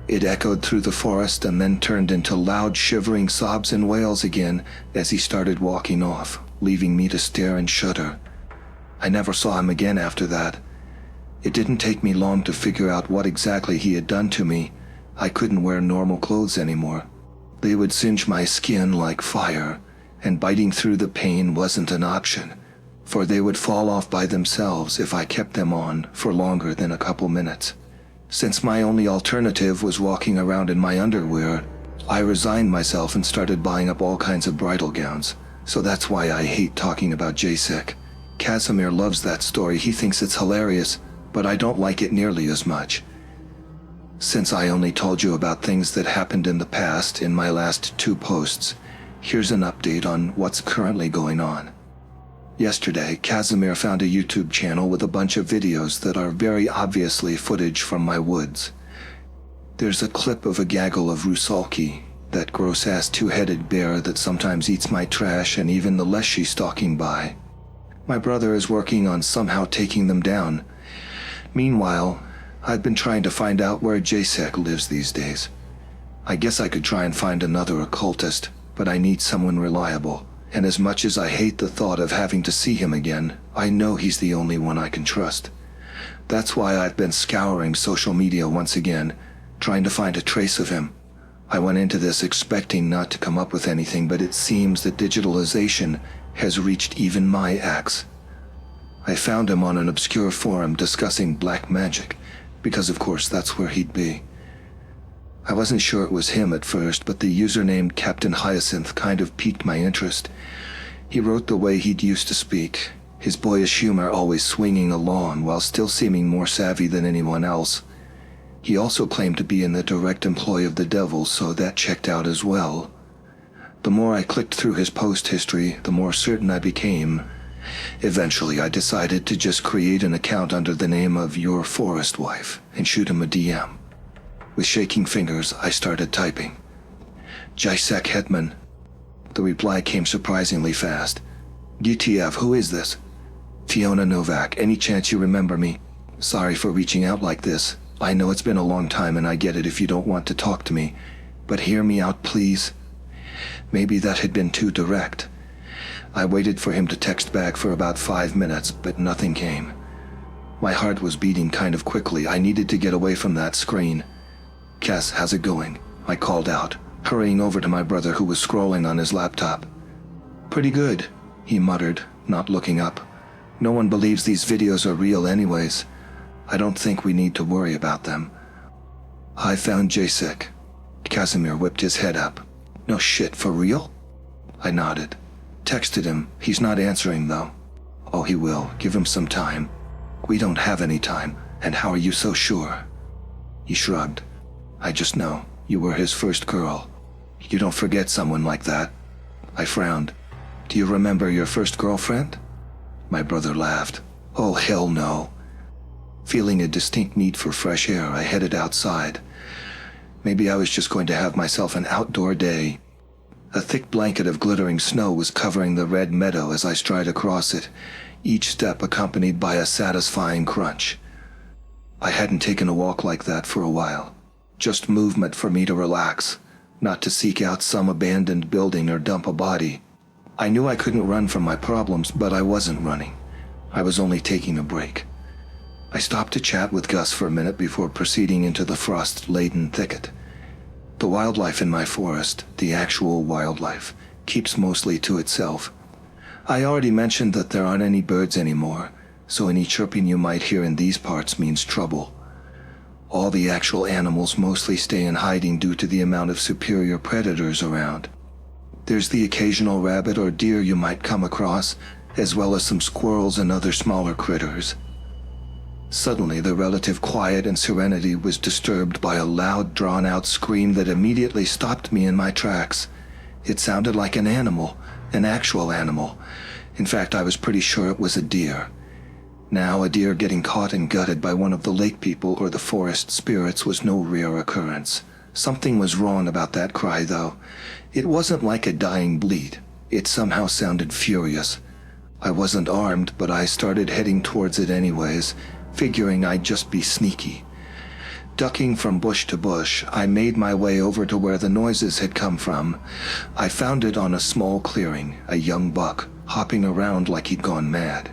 It echoed through the forest and then turned into loud shivering sobs and wails again as he started walking off, leaving me to stare and shudder. I never saw him again after that. It didn't take me long to figure out what exactly he had done to me. I couldn't wear normal clothes anymore. They would singe my skin like fire, and biting through the pain wasn't an option, for they would fall off by themselves if I kept them on for longer than a couple minutes. Since my only alternative was walking around in my underwear, I resigned myself and started buying up all kinds of bridal gowns. So that's why I hate talking about Jacek. Casimir loves that story. He thinks it's hilarious, but I don't like it nearly as much. Since I only told you about things that happened in the past in my last 2 posts, here's an update on what's currently going on. Yesterday, Casimir found a YouTube channel with a bunch of videos that are very obviously footage from my woods. There's a clip of a gaggle of rusalki, that gross-ass 2-headed bear that sometimes eats my trash and even the leshy stalking by. My brother is working on somehow taking them down. Meanwhile, I've been trying to find out where Jacek lives these days. I guess I could try and find another occultist, but I need someone reliable. And as much as I hate the thought of having to see him again, I know he's the only one I can trust. That's why I've been scouring social media once again, trying to find a trace of him. I went into this expecting not to come up with anything, but it seems that digitalization has reached even my axe. I found him on an obscure forum discussing black magic, because of course that's where he'd be. I wasn't sure it was him at first, but the username Captain Hyacinth kind of piqued my interest. He wrote the way he'd used to speak, his boyish humor always swinging along while still seeming more savvy than anyone else. He also claimed to be in the direct employ of the devil, so that checked out as well. The more I clicked through his post history, the more certain I became. Eventually, I decided to just create an account under the name of Your Forest Wife and shoot him a DM. With shaking fingers, I started typing. Jacek Hetman. The reply came surprisingly fast. GTF, who is this? Fiona Novak, any chance you remember me? Sorry for reaching out like this. I know it's been a long time and I get it if you don't want to talk to me, but hear me out, please. Maybe that had been too direct. I waited for him to text back for about 5 minutes, but nothing came. My heart was beating kind of quickly. I needed to get away from that screen. Cass, how's it going? I called out, hurrying over to my brother who was scrolling on his laptop. Pretty good, he muttered, not looking up. No one believes these videos are real anyways. I don't think we need to worry about them. I found Jacek. Casimir whipped his head up. No shit, for real? I nodded. Texted him. He's not answering though. Oh, he will. Give him some time. We don't have any time. And how are you so sure? He shrugged. I just know. You were his first girl. You don't forget someone like that. I frowned. Do you remember your first girlfriend? My brother laughed. Oh, hell no. Feeling a distinct need for fresh air, I headed outside. Maybe I was just going to have myself an outdoor day. A thick blanket of glittering snow was covering the red meadow as I stride across it, each step accompanied by a satisfying crunch. I hadn't taken a walk like that for a while. Just movement for me to relax, not to seek out some abandoned building or dump a body. I knew I couldn't run from my problems, but I wasn't running. I was only taking a break. I stopped to chat with Gus for a minute before proceeding into the frost-laden thicket. The wildlife in my forest, the actual wildlife, keeps mostly to itself. I already mentioned that there aren't any birds anymore, so any chirping you might hear in these parts means trouble. All the actual animals mostly stay in hiding due to the amount of superior predators around. There's the occasional rabbit or deer you might come across, as well as some squirrels and other smaller critters. Suddenly, the relative quiet and serenity was disturbed by a loud, drawn-out scream that immediately stopped me in my tracks. It sounded like an animal, an actual animal. In fact, I was pretty sure it was a deer. Now, a deer getting caught and gutted by one of the lake people or the forest spirits was no rare occurrence. Something was wrong about that cry, though. It wasn't like a dying bleat. It somehow sounded furious. I wasn't armed, but I started heading towards it anyways, figuring I'd just be sneaky. Ducking from bush to bush, I made my way over to where the noises had come from. I found it on a small clearing, a young buck, hopping around like he'd gone mad.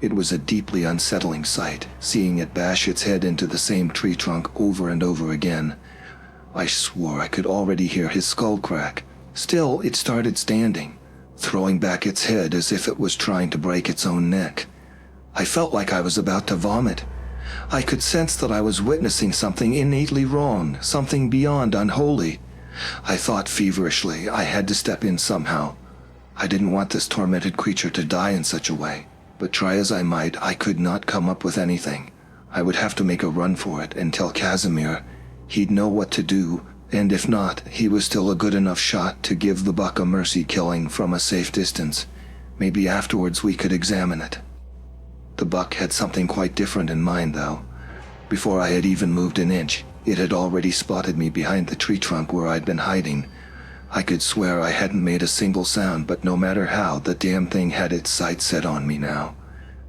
It was a deeply unsettling sight, seeing it bash its head into the same tree trunk over and over again. I swore I could already hear his skull crack. Still, it started standing, throwing back its head as if it was trying to break its own neck. I felt like I was about to vomit. I could sense that I was witnessing something innately wrong, something beyond unholy. I thought feverishly I had to step in somehow. I didn't want this tormented creature to die in such a way, but try as I might, I could not come up with anything. I would have to make a run for it and tell Casimir. He'd know what to do, and if not, he was still a good enough shot to give the buck a mercy killing from a safe distance. Maybe afterwards we could examine it. The buck had something quite different in mind, though. Before I had even moved an inch, it had already spotted me behind the tree trunk where I'd been hiding. I could swear I hadn't made a single sound, but no matter how, the damn thing had its sights set on me now.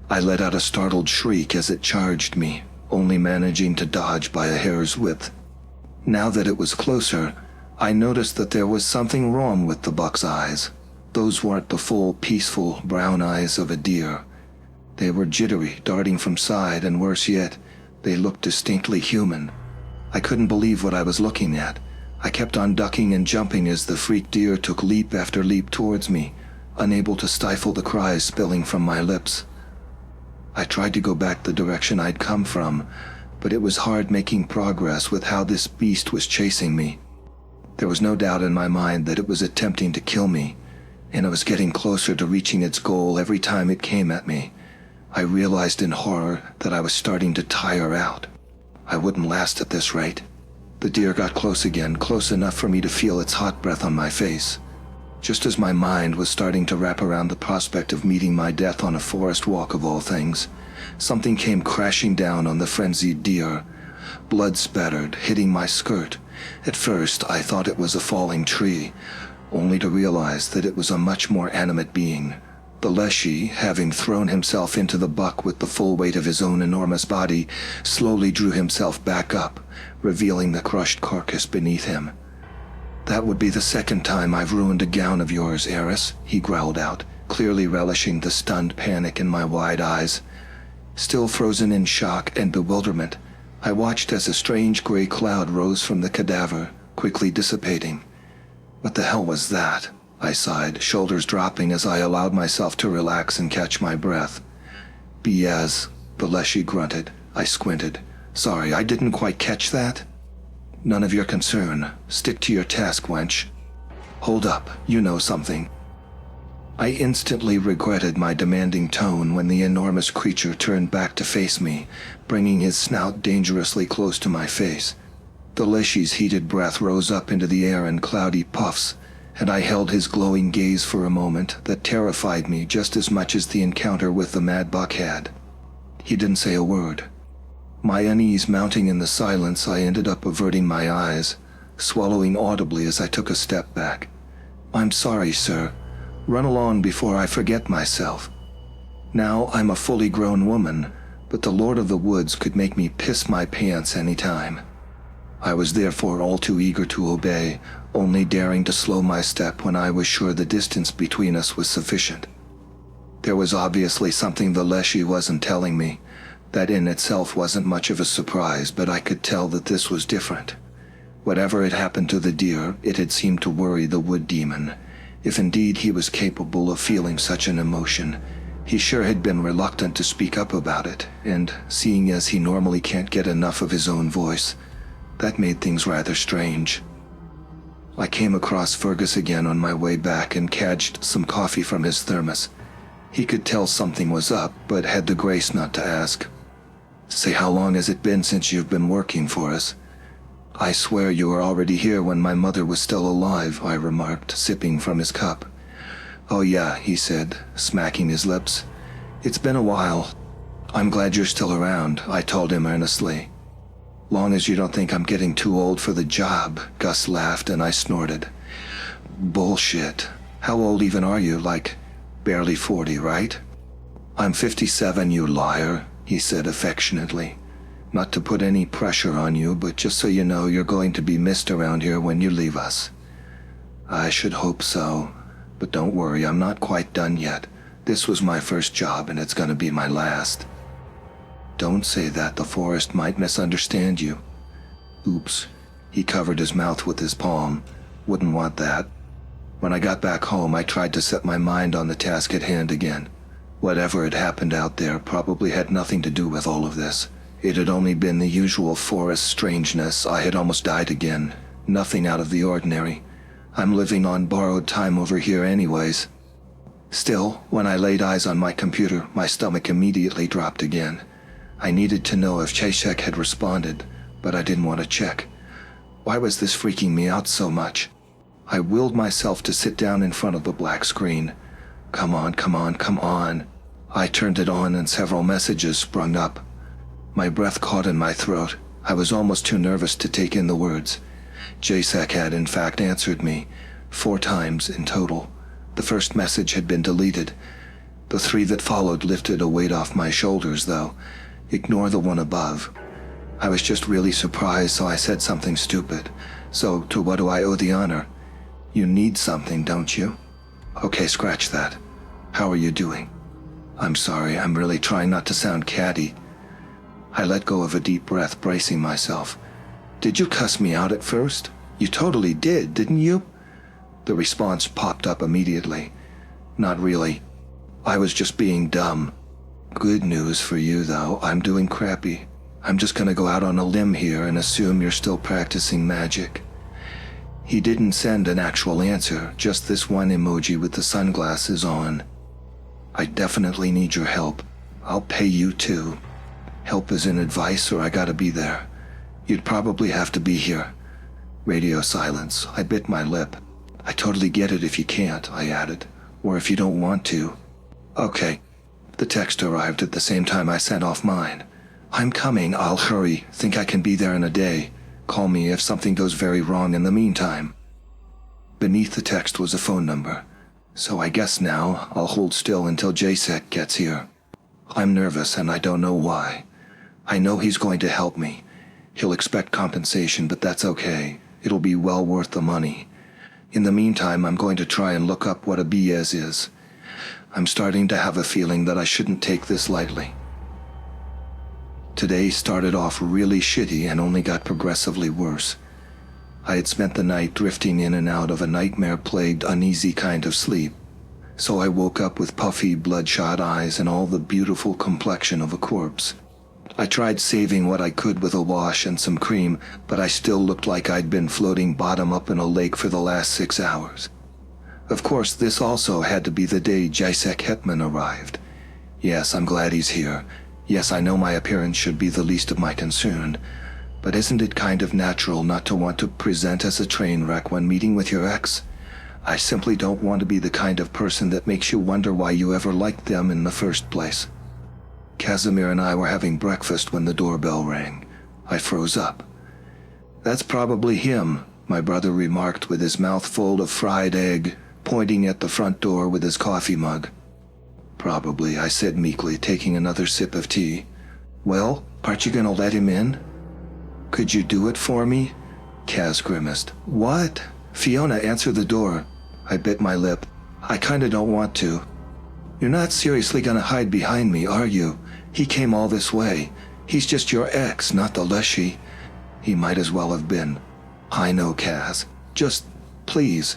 I let out a startled shriek as it charged me, only managing to dodge by a hair's width. Now that it was closer, I noticed that there was something wrong with the buck's eyes. Those weren't the full, peaceful brown eyes of a deer. They were jittery, darting from side, and worse yet, they looked distinctly human. I couldn't believe what I was looking at. I kept on ducking and jumping as the freak deer took leap after leap towards me, unable to stifle the cries spilling from my lips. I tried to go back the direction I'd come from, but it was hard making progress with how this beast was chasing me. There was no doubt in my mind that it was attempting to kill me, and I was getting closer to reaching its goal every time it came at me. I realized in horror that I was starting to tire out. I wouldn't last at this rate. The deer got close again, close enough for me to feel its hot breath on my face. Just as my mind was starting to wrap around the prospect of meeting my death on a forest walk of all things, something came crashing down on the frenzied deer. Blood spattered, hitting my skirt. At first, I thought it was a falling tree, only to realize that it was a much more animate being. The leshy, having thrown himself into the buck with the full weight of his own enormous body, slowly drew himself back up, revealing the crushed carcass beneath him. "That would be the second time I've ruined a gown of yours, Eris," he growled out, clearly relishing the stunned panic in my wide eyes. Still frozen in shock and bewilderment, I watched as a strange gray cloud rose from the cadaver, quickly dissipating. What the hell was that? I sighed, shoulders dropping as I allowed myself to relax and catch my breath. "Biaz," the leshy grunted. I squinted. "Sorry, I didn't quite catch that." "None of your concern. Stick to your task, wench." "Hold up, you know something." I instantly regretted my demanding tone when the enormous creature turned back to face me, bringing his snout dangerously close to my face. The leshy's heated breath rose up into the air in cloudy puffs, and I held his glowing gaze for a moment that terrified me just as much as the encounter with the mad buck had. He didn't say a word. My unease mounting in the silence, I ended up averting my eyes, swallowing audibly as I took a step back. "I'm sorry, sir. Run along before I forget myself. Now I'm a fully grown woman, but the Lord of the Woods could make me piss my pants any time." I was therefore all too eager to obey, only daring to slow my step when I was sure the distance between us was sufficient. There was obviously something the leshy wasn't telling me. That in itself wasn't much of a surprise, but I could tell that this was different. Whatever had happened to the deer, it had seemed to worry the wood demon. If indeed he was capable of feeling such an emotion, he sure had been reluctant to speak up about it, and seeing as he normally can't get enough of his own voice, that made things rather strange. I came across Fergus again on my way back and cadged some coffee from his thermos. He could tell something was up, but had the grace not to ask. Say, how long has it been since you've been working for us? I swear you were already here when my mother was still alive, I remarked, sipping from his cup. Oh yeah, he said, smacking his lips. It's been a while. I'm glad you're still around, I told him earnestly. Long as you don't think I'm getting too old for the job, Gus laughed and I snorted. Bullshit. How old even are you? Like, barely 40, right? I'm 57, you liar, he said affectionately. Not to put any pressure on you, but just so you know you're going to be missed around here when you leave us. I should hope so, but don't worry, I'm not quite done yet. This was my first job and it's gonna be my last. Don't say that, the forest might misunderstand you. Oops, he covered his mouth with his palm. Wouldn't want that. When I got back home, I tried to set my mind on the task at hand again. Whatever had happened out there probably had nothing to do with all of this. It had only been the usual forest strangeness. I had almost died again. Nothing out of the ordinary. I'm living on borrowed time over here anyways. Still, when I laid eyes on my computer, my stomach immediately dropped again. I needed to know if Chasek had responded, but I didn't want to check. Why was this freaking me out so much? I willed myself to sit down in front of the black screen. Come on, come on, come on. I turned it on and several messages sprung up. My breath caught in my throat. I was almost too nervous to take in the words. Chasek had in fact answered me, 4 times in total. The first message had been deleted. The 3 that followed lifted a weight off my shoulders, though. Ignore the one above. I was just really surprised, so I said something stupid. So, to what do I owe the honor? You need something, don't you? Okay, scratch that. How are you doing? I'm sorry, I'm really trying not to sound catty. I let go of a deep breath, bracing myself. Did you cuss me out at first? You totally did, didn't you? The response popped up immediately. Not really. I was just being dumb. Good news for you, though. I'm doing crappy. I'm just gonna go out on a limb here and assume you're still practicing magic. He didn't send an actual answer, just this one emoji with the sunglasses on. I definitely need your help. I'll pay you too. Help is in advice or I gotta be there. You'd probably have to be here. Radio silence. I bit my lip. I totally get it if you can't, I added. Or if you don't want to. Okay. The text arrived at the same time I sent off mine. I'm coming, I'll hurry. Think I can be there in a day. Call me if something goes very wrong in the meantime. Beneath the text was a phone number. So I guess now I'll hold still until Chasek gets here. I'm nervous and I don't know why. I know he's going to help me. He'll expect compensation, but that's okay. It'll be well worth the money. In the meantime, I'm going to try and look up what a BS is. I'm starting to have a feeling that I shouldn't take this lightly. Today started off really shitty and only got progressively worse. I had spent the night drifting in and out of a nightmare-plagued, uneasy kind of sleep. So I woke up with puffy, bloodshot eyes and all the beautiful complexion of a corpse. I tried saving what I could with a wash and some cream, but I still looked like I'd been floating bottom up in a lake for the last 6 hours. Of course, this also had to be the day Chasek Hetman arrived. Yes, I'm glad he's here. Yes, I know my appearance should be the least of my concern, but isn't it kind of natural not to want to present as a train wreck when meeting with your ex? I simply don't want to be the kind of person that makes you wonder why you ever liked them in the first place. Casimir and I were having breakfast when the doorbell rang. I froze up. That's probably him, my brother remarked with his mouth full of fried egg, pointing at the front door with his coffee mug. Probably, I said meekly, taking another sip of tea. Well, aren't you gonna let him in? Could you do it for me? Kaz grimaced. What? Fiona, answer the door. I bit my lip. I kinda don't want to. You're not seriously gonna hide behind me, are you? He came all this way. He's just your ex, not the Leshy. He might as well have been. I know, Kaz. Just, please.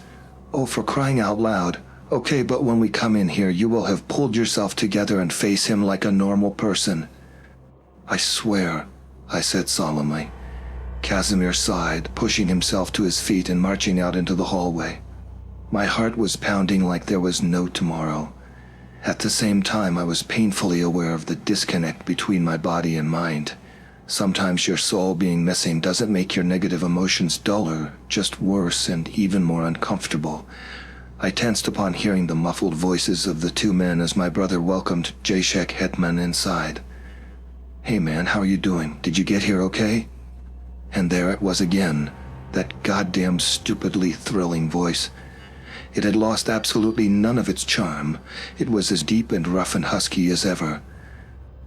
Oh, for crying out loud. Okay, but when we come in here, you will have pulled yourself together and face him like a normal person. I swear, I said solemnly. Casimir sighed, pushing himself to his feet and marching out into the hallway. My heart was pounding like there was no tomorrow. At the same time, I was painfully aware of the disconnect between my body and mind. Sometimes your soul being missing doesn't make your negative emotions duller, just worse and even more uncomfortable. I tensed upon hearing the muffled voices of the two men as my brother welcomed Jacek Hetman inside. "Hey man, how are you doing? Did you get here okay?" And there it was again, that goddamn stupidly thrilling voice. It had lost absolutely none of its charm. It was as deep and rough and husky as ever.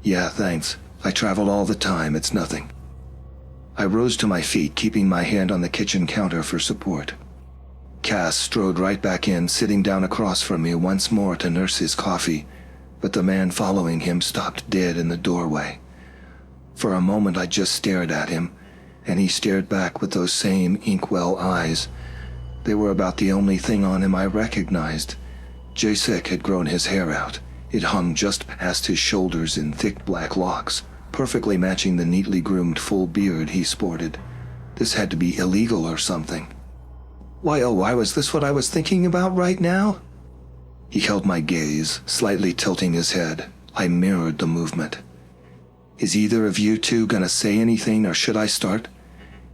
"Yeah, thanks. I travel all the time, it's nothing." I rose to my feet, keeping my hand on the kitchen counter for support. Cass strode right back in, sitting down across from me once more to nurse his coffee, but the man following him stopped dead in the doorway. For a moment I just stared at him, and he stared back with those same inkwell eyes. They were about the only thing on him I recognized. Jacek had grown his hair out. It hung just past his shoulders in thick black locks, perfectly matching the neatly groomed full beard he sported. This had to be illegal or something. Why was this what I was thinking about right now? He held my gaze, slightly tilting his head. I mirrored the movement. "Is either of you two gonna say anything, or should I start?"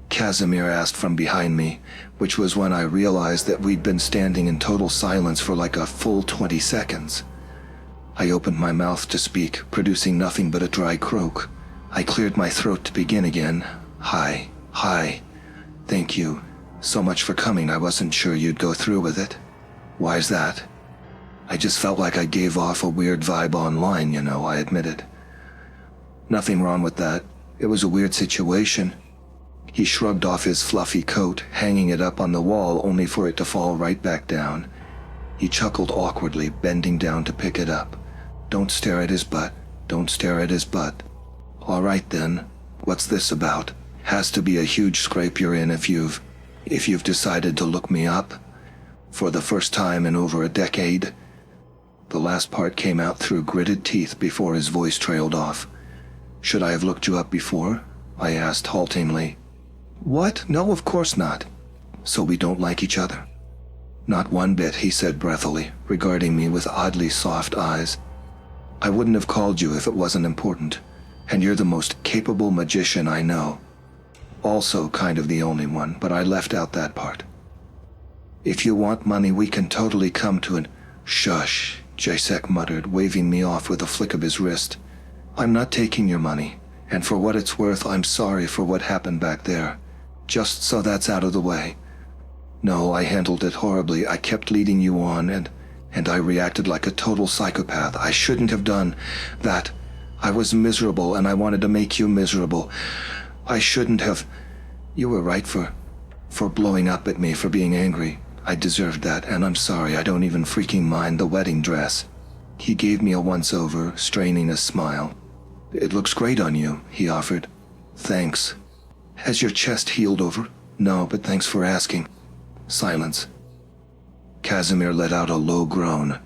Casimir asked from behind me, which was when I realized that we'd been standing in total silence for like a full 20 seconds. I opened my mouth to speak, producing nothing but a dry croak. I cleared my throat to begin again. Hi. Thank you. So much for coming. I wasn't sure you'd go through with it." "Why's that?" "I just felt like I gave off a weird vibe online, you know," I admitted. "Nothing wrong with that. It was a weird situation." He shrugged off his fluffy coat, hanging it up on the wall only for it to fall right back down. He chuckled awkwardly, bending down to pick it up. "Don't stare at his butt. Don't stare at his butt." "All right then. What's this about? Has to be a huge scrape you're in if you've decided to look me up. For the first time in over a decade." The last part came out through gritted teeth before his voice trailed off. "Should I have looked you up before?" I asked haltingly. "What? No, of course not." "So we don't like each other?" "Not one bit," he said breathily, regarding me with oddly soft eyes. "I wouldn't have called you if it wasn't important, and you're the most capable magician I know. Also kind of the only one, but I left out that part. If you want money, we can totally come to an—" "Shush," Jacek muttered, waving me off with a flick of his wrist. "I'm not taking your money, and for what it's worth, I'm sorry for what happened back there. Just so that's out of the way. No, I handled it horribly. I kept leading you on, and I reacted like a total psychopath. I shouldn't have done that. I was miserable, and I wanted to make you miserable. I shouldn't have. You were right for blowing up at me, for being angry. I deserved that, and I'm sorry. I don't even freaking mind the wedding dress." He gave me a once-over, straining a smile. "It looks great on you," he offered. "Thanks. Has your chest healed over?" "No, but thanks for asking." Silence. Casimir let out a low groan.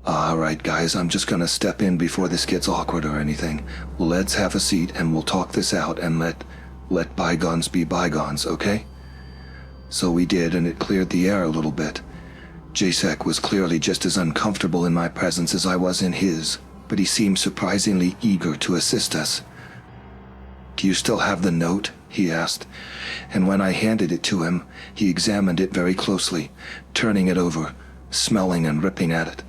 "All right, guys, I'm just gonna step in before this gets awkward or anything. Let's have a seat and we'll talk this out and let bygones be bygones, okay?" So we did, and it cleared the air a little bit. Jacek was clearly just as uncomfortable in my presence as I was in his, but he seemed surprisingly eager to assist us. "Do you still have the note?" he asked, and when I handed it to him, he examined it very closely, turning it over, smelling and ripping at it.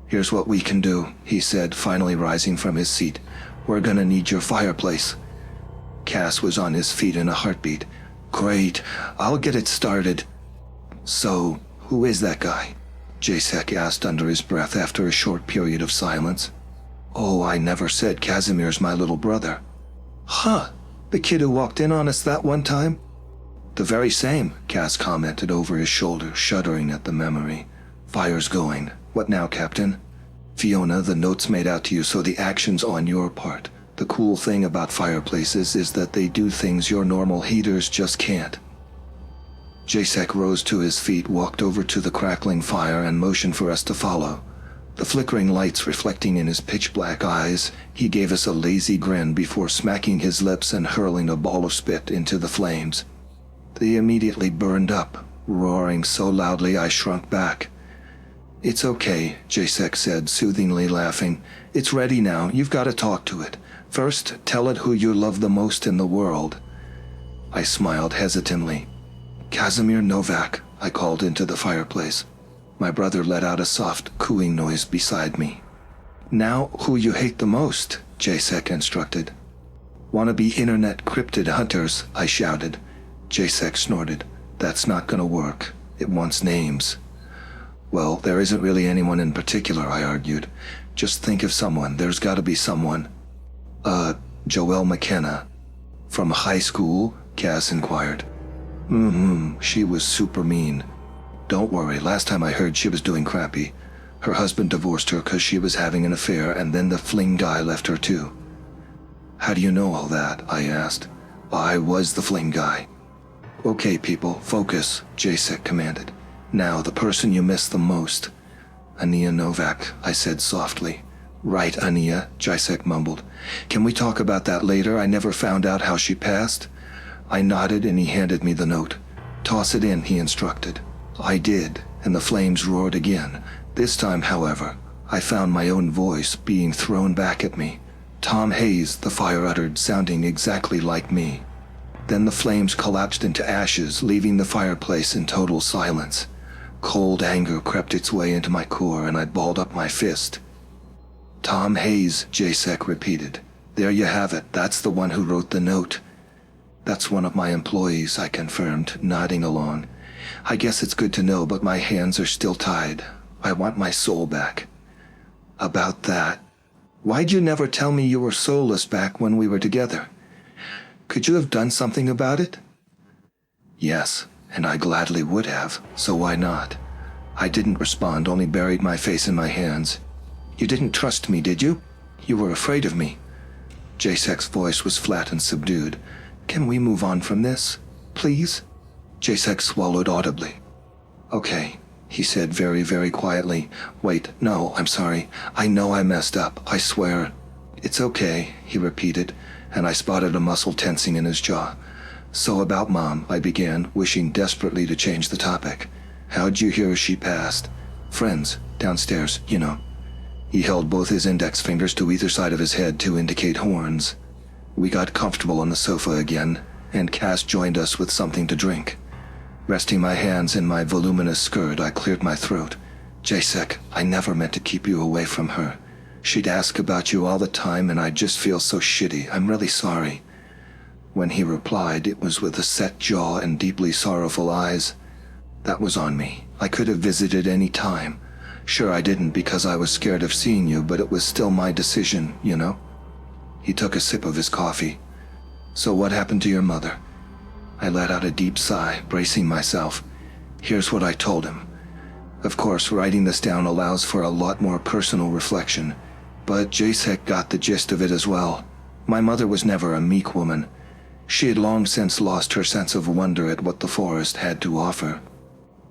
"Here's what we can do," he said, finally rising from his seat. "We're gonna need your fireplace." Cass was on his feet in a heartbeat. "Great, I'll get it started." "So, who is that guy?" Jacek asked under his breath after a short period of silence. "Oh, I never said Casimir's my little brother." "Huh, the kid who walked in on us that one time?" "The very same," Cass commented over his shoulder, shuddering at the memory. "Fire's going. What now, Captain?" "Fiona, the note's made out to you, so the action's on your part. The cool thing about fireplaces is that they do things your normal heaters just can't." Jacek rose to his feet, walked over to the crackling fire, and motioned for us to follow. The flickering lights reflecting in his pitch-black eyes, he gave us a lazy grin before smacking his lips and hurling a ball of spit into the flames. They immediately burned up, roaring so loudly I shrunk back. It's okay, Jasek said, soothingly laughing. It's ready now. You've got to talk to it. First, tell it who you love the most in the world. I smiled hesitantly. Casimir Novak, I called into the fireplace. My brother let out a soft, cooing noise beside me. Now, who you hate the most, Jasek instructed. Wanna be internet cryptid hunters, I shouted. Jasek snorted. That's not gonna work. It wants names. Well, there isn't really anyone in particular, I argued. Just think of someone. There's gotta be someone. Joelle McKenna. From high school? Cass inquired. She was super mean. Don't worry, last time I heard she was doing crappy. Her husband divorced her because she was having an affair, and then the fling guy left her too. How do you know all that? I asked. I was the fling guy. Okay, people, focus, Jasek commanded. Now, the person you miss the most. Ania Novak, I said softly. Right, Ania, Jasek mumbled. Can we talk about that later? I never found out how she passed. I nodded and he handed me the note. Toss it in, he instructed. I did, and the flames roared again. This time, however, I found my own voice being thrown back at me. Tom Hayes, the fire uttered, sounding exactly like me. Then the flames collapsed into ashes, leaving the fireplace in total silence. Cold anger crept its way into my core, and I balled up my fist. Tom Hayes, Jasek repeated. There you have it. That's the one who wrote the note. That's one of my employees, I confirmed, nodding along. I guess it's good to know, but my hands are still tied. I want my soul back. About that. Why'd you never tell me you were soulless back when we were together? Could you have done something about it? Yes, and I gladly would have, so why not? I didn't respond, only buried my face in my hands. You didn't trust me, did you? You were afraid of me. Jasek's voice was flat and subdued. Can we move on from this, please? Jasek swallowed audibly. Okay, he said very, very quietly. Wait, no, I'm sorry. I know I messed up, I swear. It's okay, he repeated, and I spotted a muscle tensing in his jaw. So about Mom, I began, wishing desperately to change the topic. How'd you hear she passed? Friends, downstairs, you know. He held both his index fingers to either side of his head to indicate horns. We got comfortable on the sofa again, and Cass joined us with something to drink. Resting my hands in my voluminous skirt, I cleared my throat. Jasek, I never meant to keep you away from her. She'd ask about you all the time, and I'd just feel so shitty. I'm really sorry. When he replied, it was with a set jaw and deeply sorrowful eyes. That was on me. I could have visited any time. Sure, I didn't because I was scared of seeing you, but it was still my decision, you know? He took a sip of his coffee. So what happened to your mother? I let out a deep sigh, bracing myself. Here's what I told him. Of course, writing this down allows for a lot more personal reflection, but Jasek got the gist of it as well. My mother was never a meek woman. She had long since lost her sense of wonder at what the forest had to offer.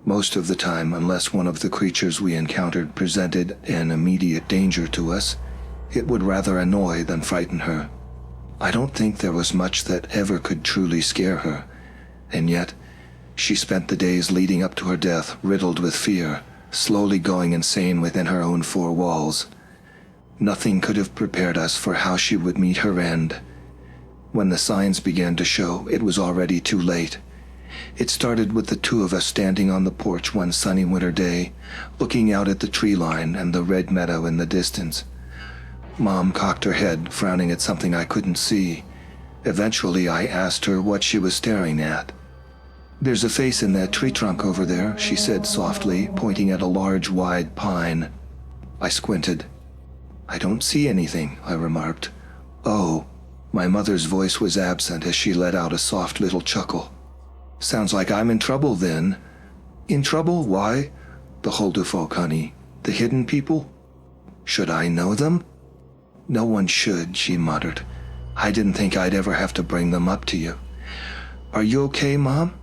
Most of the time, unless one of the creatures we encountered presented an immediate danger to us, it would rather annoy than frighten her. I don't think there was much that ever could truly scare her, and yet she spent the days leading up to her death riddled with fear, slowly going insane within her own four walls. Nothing could have prepared us for how she would meet her end. When the signs began to show, it was already too late. It started with the two of us standing on the porch one sunny winter day, looking out at the tree line and the red meadow in the distance. Mom cocked her head, frowning at something I couldn't see. Eventually, I asked her what she was staring at. There's a face in that tree trunk over there, she said softly, pointing at a large, wide pine. I squinted. I don't see anything, I remarked. Oh, my mother's voice was absent as she let out a soft little chuckle. Sounds like I'm in trouble then. In trouble? Why? The Holderfolk, honey. The hidden people? Should I know them? No one should, she muttered. I didn't think I'd ever have to bring them up to you. Are you okay, Mom?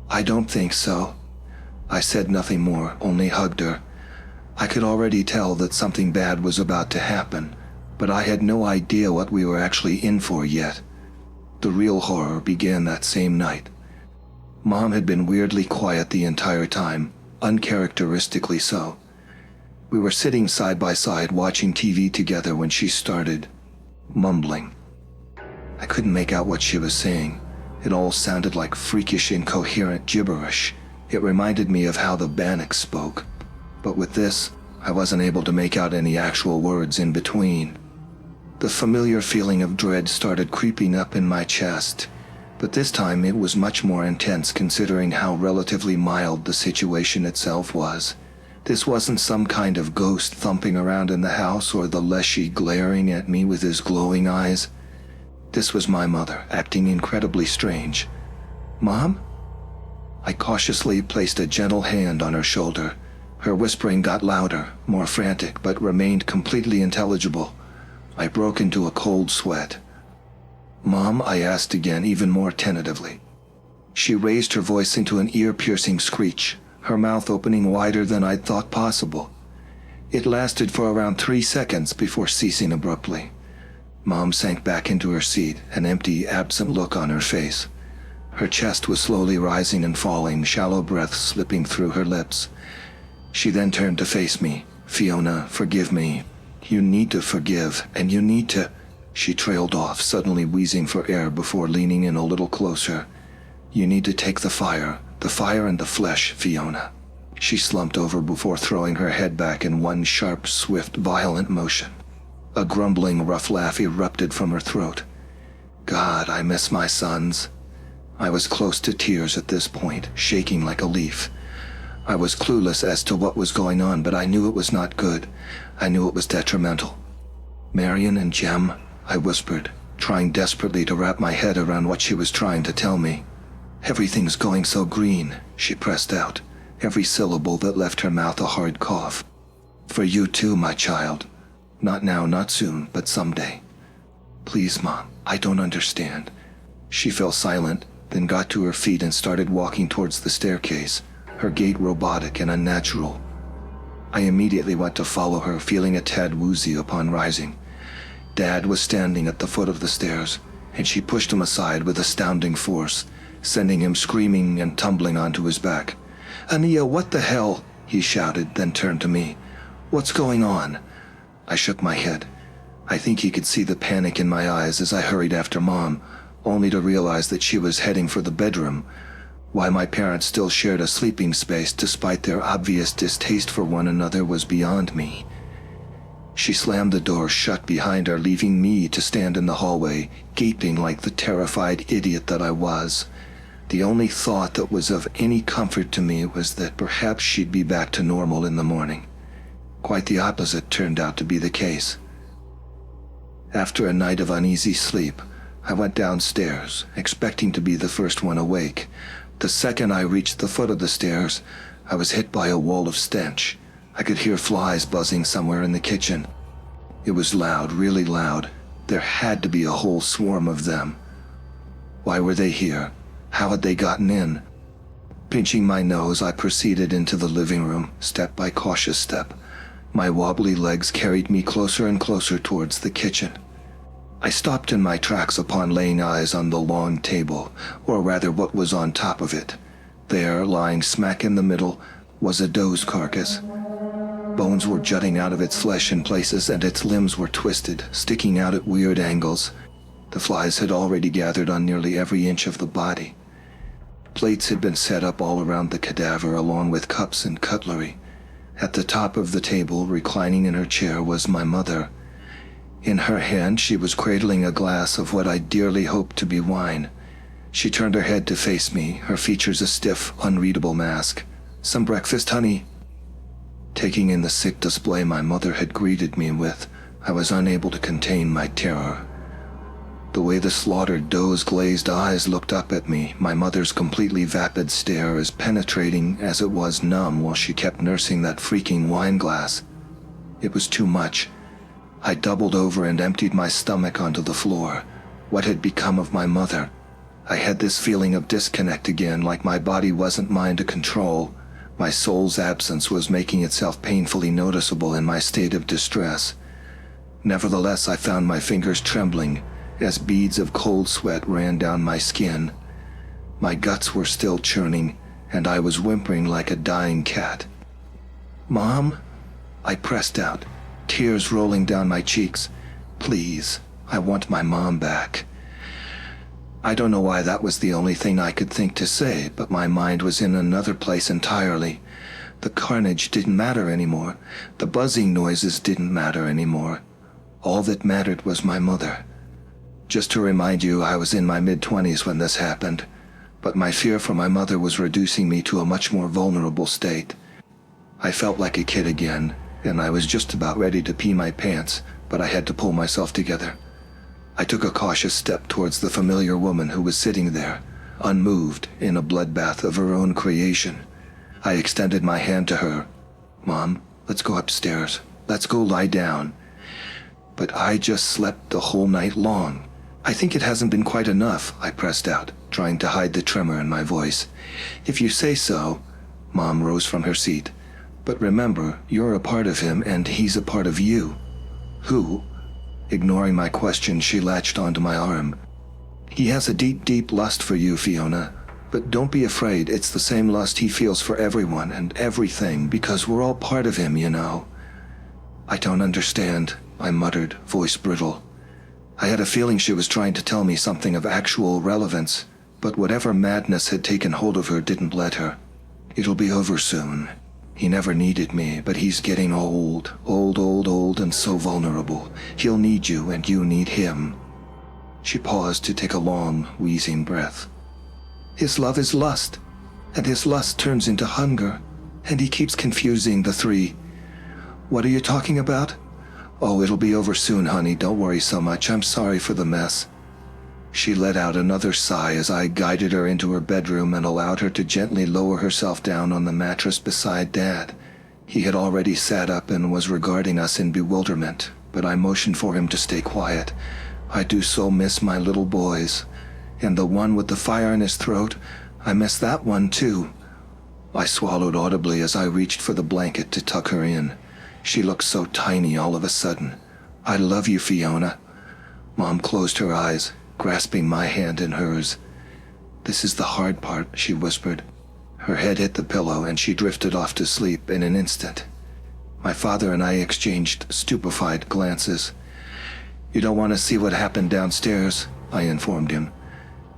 I don't think so. I said nothing more, only hugged her. I could already tell that something bad was about to happen, but I had no idea what we were actually in for yet. The real horror began that same night. Mom had been weirdly quiet the entire time, uncharacteristically so. We were sitting side by side watching TV together when she started mumbling. I couldn't make out what she was saying. It all sounded like freakish, incoherent gibberish. It reminded me of how the Bannock spoke. But with this, I wasn't able to make out any actual words in between. The familiar feeling of dread started creeping up in my chest, but this time it was much more intense considering how relatively mild the situation itself was. This wasn't some kind of ghost thumping around in the house or the Leshy glaring at me with his glowing eyes. This was my mother, acting incredibly strange. "Mom?" I cautiously placed a gentle hand on her shoulder. Her whispering got louder, more frantic, but remained completely intelligible. I broke into a cold sweat. "Mom?" I asked again, even more tentatively. She raised her voice into an ear-piercing screech, her mouth opening wider than I'd thought possible. It lasted for around 3 seconds before ceasing abruptly. Mom sank back into her seat, an empty, absent look on her face. Her chest was slowly rising and falling, shallow breaths slipping through her lips. She then turned to face me. "Fiona, forgive me. You need to forgive, and you need to—" She trailed off, suddenly wheezing for air before leaning in a little closer. "You need to take the fire and the flesh, Fiona." She slumped over before throwing her head back in one sharp, swift, violent motion. A grumbling, rough laugh erupted from her throat. "God, I miss my sons." I was close to tears at this point, shaking like a leaf. I was clueless as to what was going on, but I knew it was not good. I knew it was detrimental. "Marion and Jem," I whispered, trying desperately to wrap my head around what she was trying to tell me. "Everything's going so green," she pressed out, every syllable that left her mouth a hard cough. "For you too, my child. Not now, not soon, but someday. Please, Mom, I don't understand." She fell silent, then got to her feet and started walking towards the staircase, her gait robotic and unnatural. I immediately went to follow her, feeling a tad woozy upon rising. Dad was standing at the foot of the stairs, and she pushed him aside with astounding force, sending him screaming and tumbling onto his back. "Ania, what the hell?" he shouted, then turned to me. "What's going on?" I shook my head. I think he could see the panic in my eyes as I hurried after Mom, only to realize that she was heading for the bedroom. Why my parents still shared a sleeping space despite their obvious distaste for one another was beyond me. She slammed the door shut behind her, leaving me to stand in the hallway, gaping like the terrified idiot that I was. The only thought that was of any comfort to me was that perhaps she'd be back to normal in the morning. Quite the opposite turned out to be the case. After a night of uneasy sleep, I went downstairs, expecting to be the first one awake. The second I reached the foot of the stairs, I was hit by a wall of stench. I could hear flies buzzing somewhere in the kitchen. It was loud, really loud. There had to be a whole swarm of them. Why were they here? How had they gotten in? Pinching my nose, I proceeded into the living room, step by cautious step. My wobbly legs carried me closer and closer towards the kitchen. I stopped in my tracks upon laying eyes on the long table, or rather what was on top of it. There, lying smack in the middle, was a doe's carcass. Bones were jutting out of its flesh in places, and its limbs were twisted, sticking out at weird angles. The flies had already gathered on nearly every inch of the body. Plates had been set up all around the cadaver, along with cups and cutlery. At the top of the table, reclining in her chair, was my mother. In her hand, she was cradling a glass of what I dearly hoped to be wine. She turned her head to face me, her features a stiff, unreadable mask. "Some breakfast, honey?" Taking in the sick display my mother had greeted me with, I was unable to contain my terror. The way the slaughtered doe's glazed eyes looked up at me, my mother's completely vapid stare as penetrating as it was numb while she kept nursing that freaking wine glass. It was too much. I doubled over and emptied my stomach onto the floor. What had become of my mother? I had this feeling of disconnect again, like my body wasn't mine to control. My soul's absence was making itself painfully noticeable in my state of distress. Nevertheless, I found my fingers trembling as beads of cold sweat ran down my skin. My guts were still churning, and I was whimpering like a dying cat. "Mom?" I pressed out, tears rolling down my cheeks. Please, I want my mom back. I don't know why that was the only thing I could think to say, but my mind was in another place entirely. The carnage didn't matter anymore. The buzzing noises didn't matter anymore. All that mattered was my mother. Just to remind you, I was in my mid-20s when this happened, but my fear for my mother was reducing me to a much more vulnerable state. I felt like a kid again, and I was just about ready to pee my pants, but I had to pull myself together. I took a cautious step towards the familiar woman who was sitting there, unmoved in a bloodbath of her own creation. I extended my hand to her. Mom, let's go upstairs. Let's go lie down. But I just slept the whole night long. I think it hasn't been quite enough, I pressed out, trying to hide the tremor in my voice. If you say so. Mom rose from her seat. But remember, you're a part of him and he's a part of you. Who? Ignoring my question, she latched onto my arm. He has a deep, deep lust for you, Fiona. But don't be afraid, it's the same lust he feels for everyone and everything, because we're all part of him, you know. I don't understand, I muttered, voice brittle. I had a feeling she was trying to tell me something of actual relevance, but whatever madness had taken hold of her didn't let her. It'll be over soon. He never needed me, but he's getting old, and so vulnerable. He'll need you, and you need him. She paused to take a long, wheezing breath. His love is lust, and his lust turns into hunger, and he keeps confusing the three. What are you talking about? Oh, it'll be over soon, honey. Don't worry so much. I'm sorry for the mess. She let out another sigh as I guided her into her bedroom and allowed her to gently lower herself down on the mattress beside Dad. He had already sat up and was regarding us in bewilderment, but I motioned for him to stay quiet. I do so miss my little boys. And the one with the fire in his throat, I miss that one too. I swallowed audibly as I reached for the blanket to tuck her in. She looked so tiny all of a sudden. I love you, Fiona. Mom closed her eyes, grasping my hand in hers. This is the hard part, she whispered. Her head hit the pillow and she drifted off to sleep in an instant. My father and I exchanged stupefied glances. You don't want to see what happened downstairs, I informed him.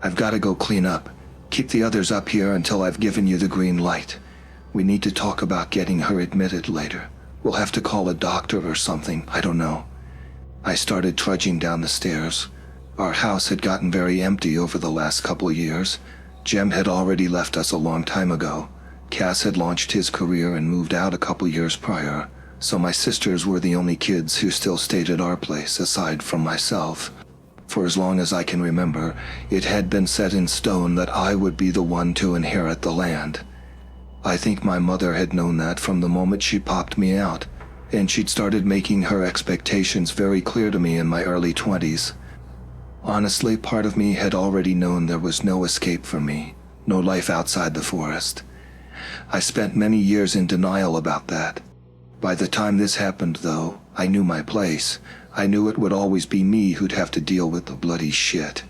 I've got to go clean up. Keep the others up here until I've given you the green light. We need to talk about getting her admitted later. We'll have to call a doctor or something, I don't know. I started trudging down the stairs. Our house had gotten very empty over the last couple years. Jem had already left us a long time ago. Cass had launched his career and moved out a couple years prior, so my sisters were the only kids who still stayed at our place aside from myself. For as long as I can remember, it had been set in stone that I would be the one to inherit the land. I think my mother had known that from the moment she popped me out, and she'd started making her expectations very clear to me in my early 20s. Honestly, part of me had already known there was no escape for me, no life outside the forest. I spent many years in denial about that. By the time this happened, though, I knew my place. I knew it would always be me who'd have to deal with the bloody shit.